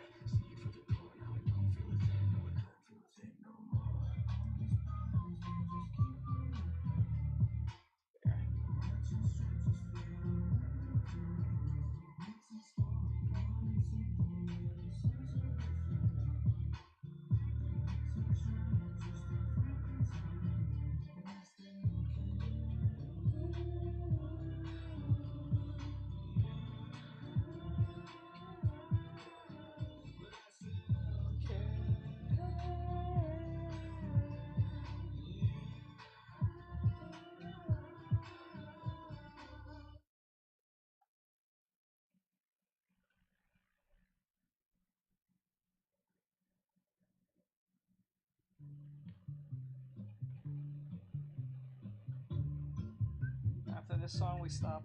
After this song, we stop.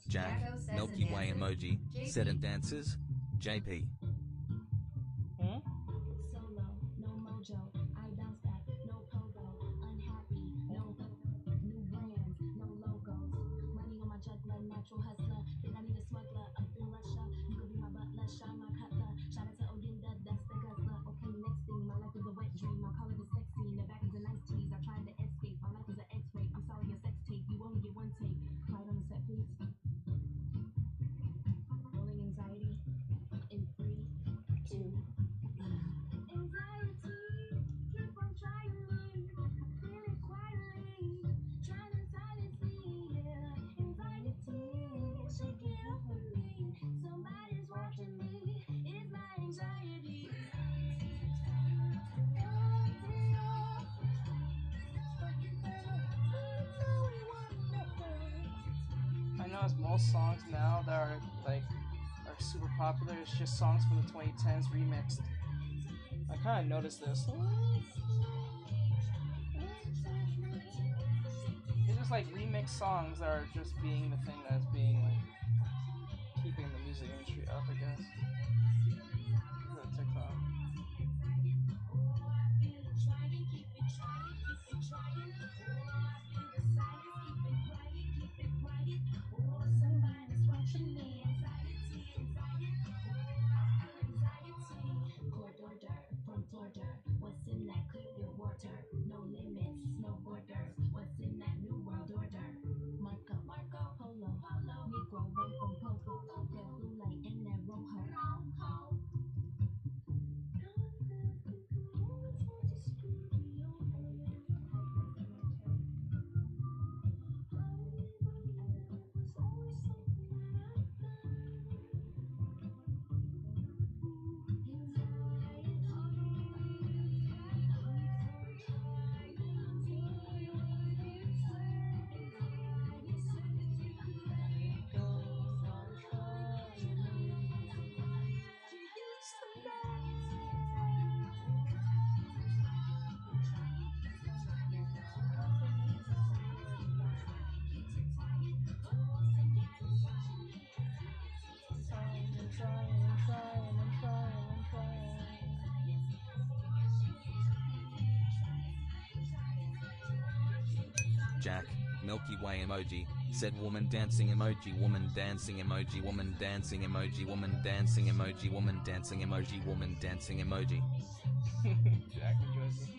Jack, Milky Way emoji, said and dances, JP. Hmm? Solo, no mojo, I bounce back, no pogo, unhappy, no new brands, no logos, money on my juggler, natural hustler, think I need a smuggler up in Russia, you could be my butler, shine my cutler, shout out to Odinda, that's the guzzler, okay, next thing, my life is a wet dream, I'll call it a sex scene, the back is a nice tease, I tried to escape, my life is an x-ray, I'm sorry, a sex tape, you only get one take, quiet on the set, please. Rolling anxiety, in 3, 2, anxiety, keep on trying me, feel it quietly, trying to silence me, yeah. Anxiety, shake it up for me, somebody's watching me, it's my anxiety. I know as most songs now that are super popular, it's just songs from the 2010s remixed. I kind of noticed this. It's just like remix songs that are just being the thing that's being like keeping the music industry up, I guess. The TikTok. What's in that clear water? No limits, no borders. What's in that new world order? Marco, Polo, Negro, run from Popo. Red blue light in that rojo. Jack, Milky Way emoji, said woman dancing emoji, woman dancing emoji, woman dancing emoji, woman dancing emoji, woman dancing emoji, woman dancing emoji. Jack and Josie.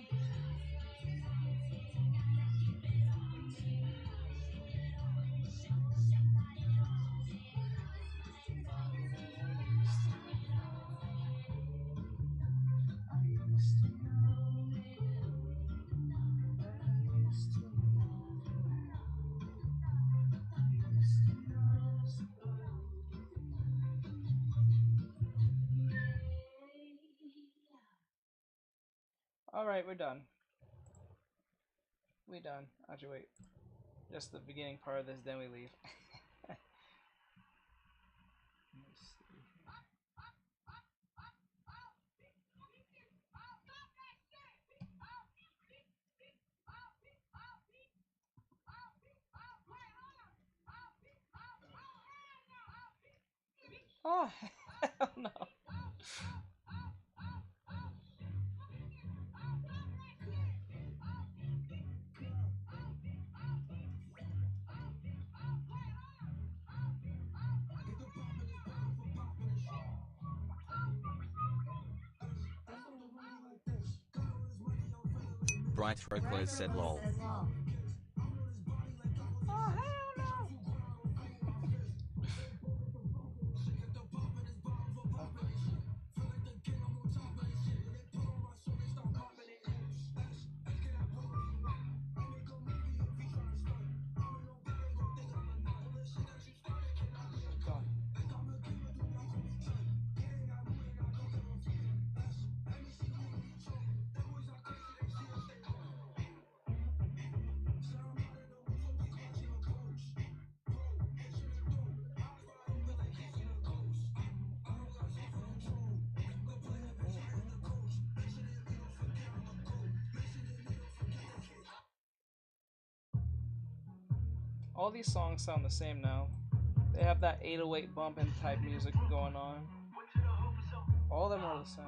Alright, we're done. We done. Actually, wait. Just the beginning part of this, then we leave. Oh, hell no. Bright Roclo said lol. Oh, hell no. All these songs sound the same now. They have that 808 bumping type music going on. All of them are the same.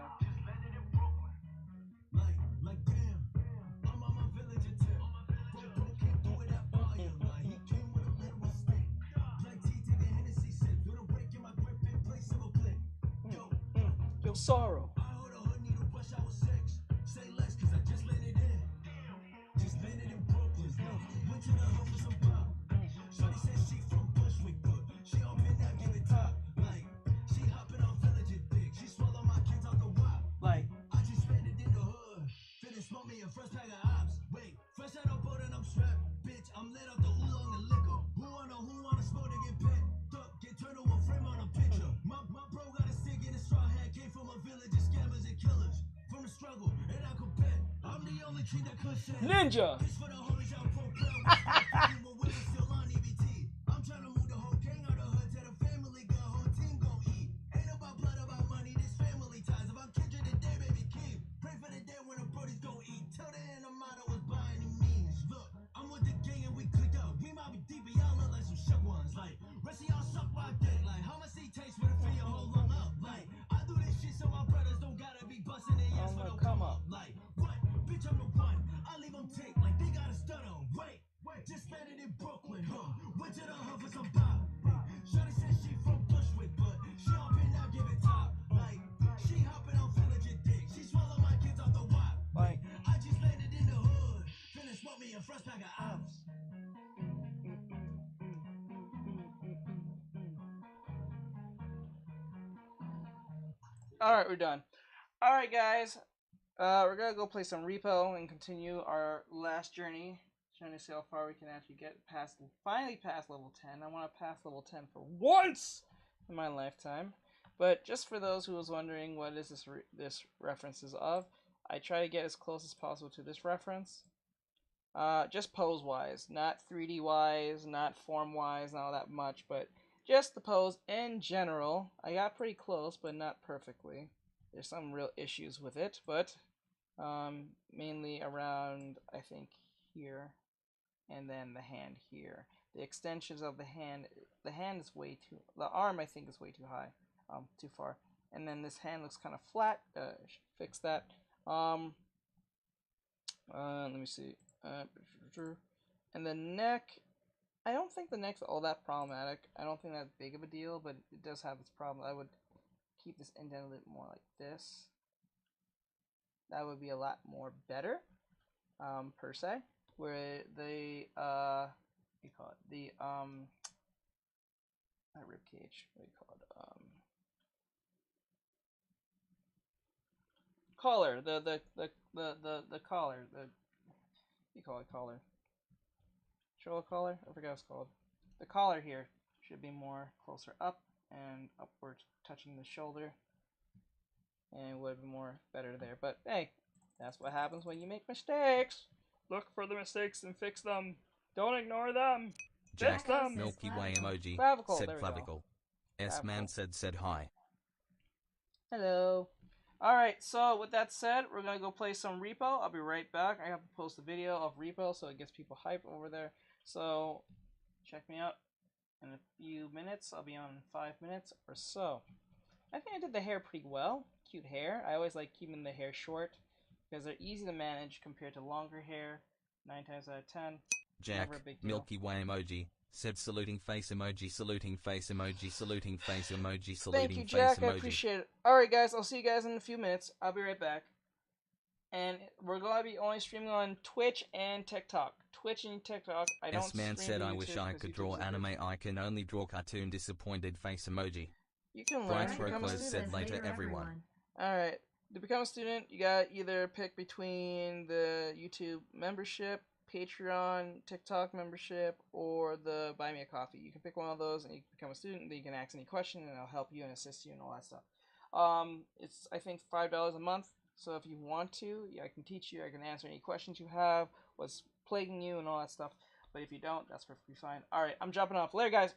Like damn, I'm on my village tip. Bro came through with that fire, like he came with a literal stick. Black tea, take a Hennessy sip. With a break in my grip and play civil click. Yo, Sorrow. I heard a hood need a rush hour 6. Say less, cause I just landed in. Just landed in Brooklyn. Went to the hood for some pop. Shorty said she from Bushwick, but she on midnight, give it top. Like, she hopping on villager dick. She swallow my kids out the wop. Like, I just landed in the hood. Finna smoke me a fresh pack of ops. Wait, fresh out of boat and I'm strapped. Bitch, I'm lit up the oolong and liquor. Who wanna smoke to get pet? Duck, get turned to a frame on a picture. My bro got a stick in a straw hat. Came from a village of scammers and killers. From the struggle, and I could bet. I'm the only king that could say Ninja. this for the homies out pro proud. With still on EBT. I'm trying to move the whole gang out of hood to the family. Got whole team gon' eat. Ain't about blood, about money. This family ties. If I'm kindred today, baby, keep. Pray for the day when the brodies gon' eat. Till the end, I'm out was by any means. Look, I'm with the gang and we click up. We might be deep, but y'all look like some shook ones. Like, rest of y'all suck my dick. Like, how much he takes for the fee your whole lung up? Like, I do this shit so my brothers don't gotta be busting their ass for no come up. Like, what? Bitch, I'm the one. I leave them tick like they got a stutter. Wait, just landed in Brooklyn, huh? Went to the hood for some pop. Shorty said she from Bushwick, but she up in now give it top. Like, she hopping on villager dick. She swallow my kids off the wop. Like, I just landed in the hood. Finna smoke me a fresh pack of ops. Alright, we're done. Alright, guys. We're gonna go play some repo and continue our last journey. Trying to see how far we can actually get finally past level 10. I want to pass level 10 for once in my lifetime. But just for those who was wondering what is this references of, I try to get as close as possible to this reference. Just pose wise, not 3D wise, not form wise, not all that much, but just the pose in general. I got pretty close, but not perfectly. There's some real issues with it, but mainly around, I think, here, and then the hand here. The extensions of the hand is way too, the arm I think is way too high, too far. And then this hand looks kind of flat. Fix that. Let me see. And the neck, I don't think the neck's all that problematic. I don't think that's big of a deal, but it does have its problem. I would keep this indent a little more like this. That would be a lot more better, per se. Where the what do you call it? The not rib cage. What do you call it? Collar. The collar. What do you call it? Collar. Shoulder collar. I forgot what it's called. The collar here should be more closer up and upward, touching the shoulder, and it would be more better there. But hey, that's what happens when you make mistakes. Look for the mistakes and fix them. Don't ignore them. Jack, Fix them. Milky Way emoji, Clavicle, said there we go. clavicle. S-Man said hi. Hello. Alright, so with that said, we're going to go play some Repo. I'll be right back. I have to post a video of Repo so it gets people hype over there. So, check me out in a few minutes. I'll be on in 5 minutes or so. I think I did the hair pretty well. Cute hair. I always like keeping the hair short because they're easy to manage compared to longer hair. 9 times out of 10. Jack, Never a big deal. Milky Way emoji, said saluting face emoji, saluting face emoji, saluting face emoji, saluting Thank you, face Jack. I emoji. appreciate it. Alright, guys. I'll see you guys in a few minutes. I'll be right back. And we're going to be only streaming on Twitch and TikTok. Twitch and TikTok. I don't S-Man stream said to I YouTube wish I because could YouTube's draw a bit- anime, I can only draw cartoon disappointed face emoji. You can Bright learn. throat Become a close student. said later everyone. Alright. To become a student, you got to either pick between the YouTube membership, Patreon, TikTok membership, or the Buy Me a Coffee. You can pick one of those and you can become a student, and then you can ask any question and I'll help you and assist you and all that stuff. It's, I think, $5 a month. So if you want to, I can teach you, I can answer any questions you have, what's plaguing you and all that stuff. But if you don't, that's perfectly fine. Alright, I'm jumping off. Later, guys.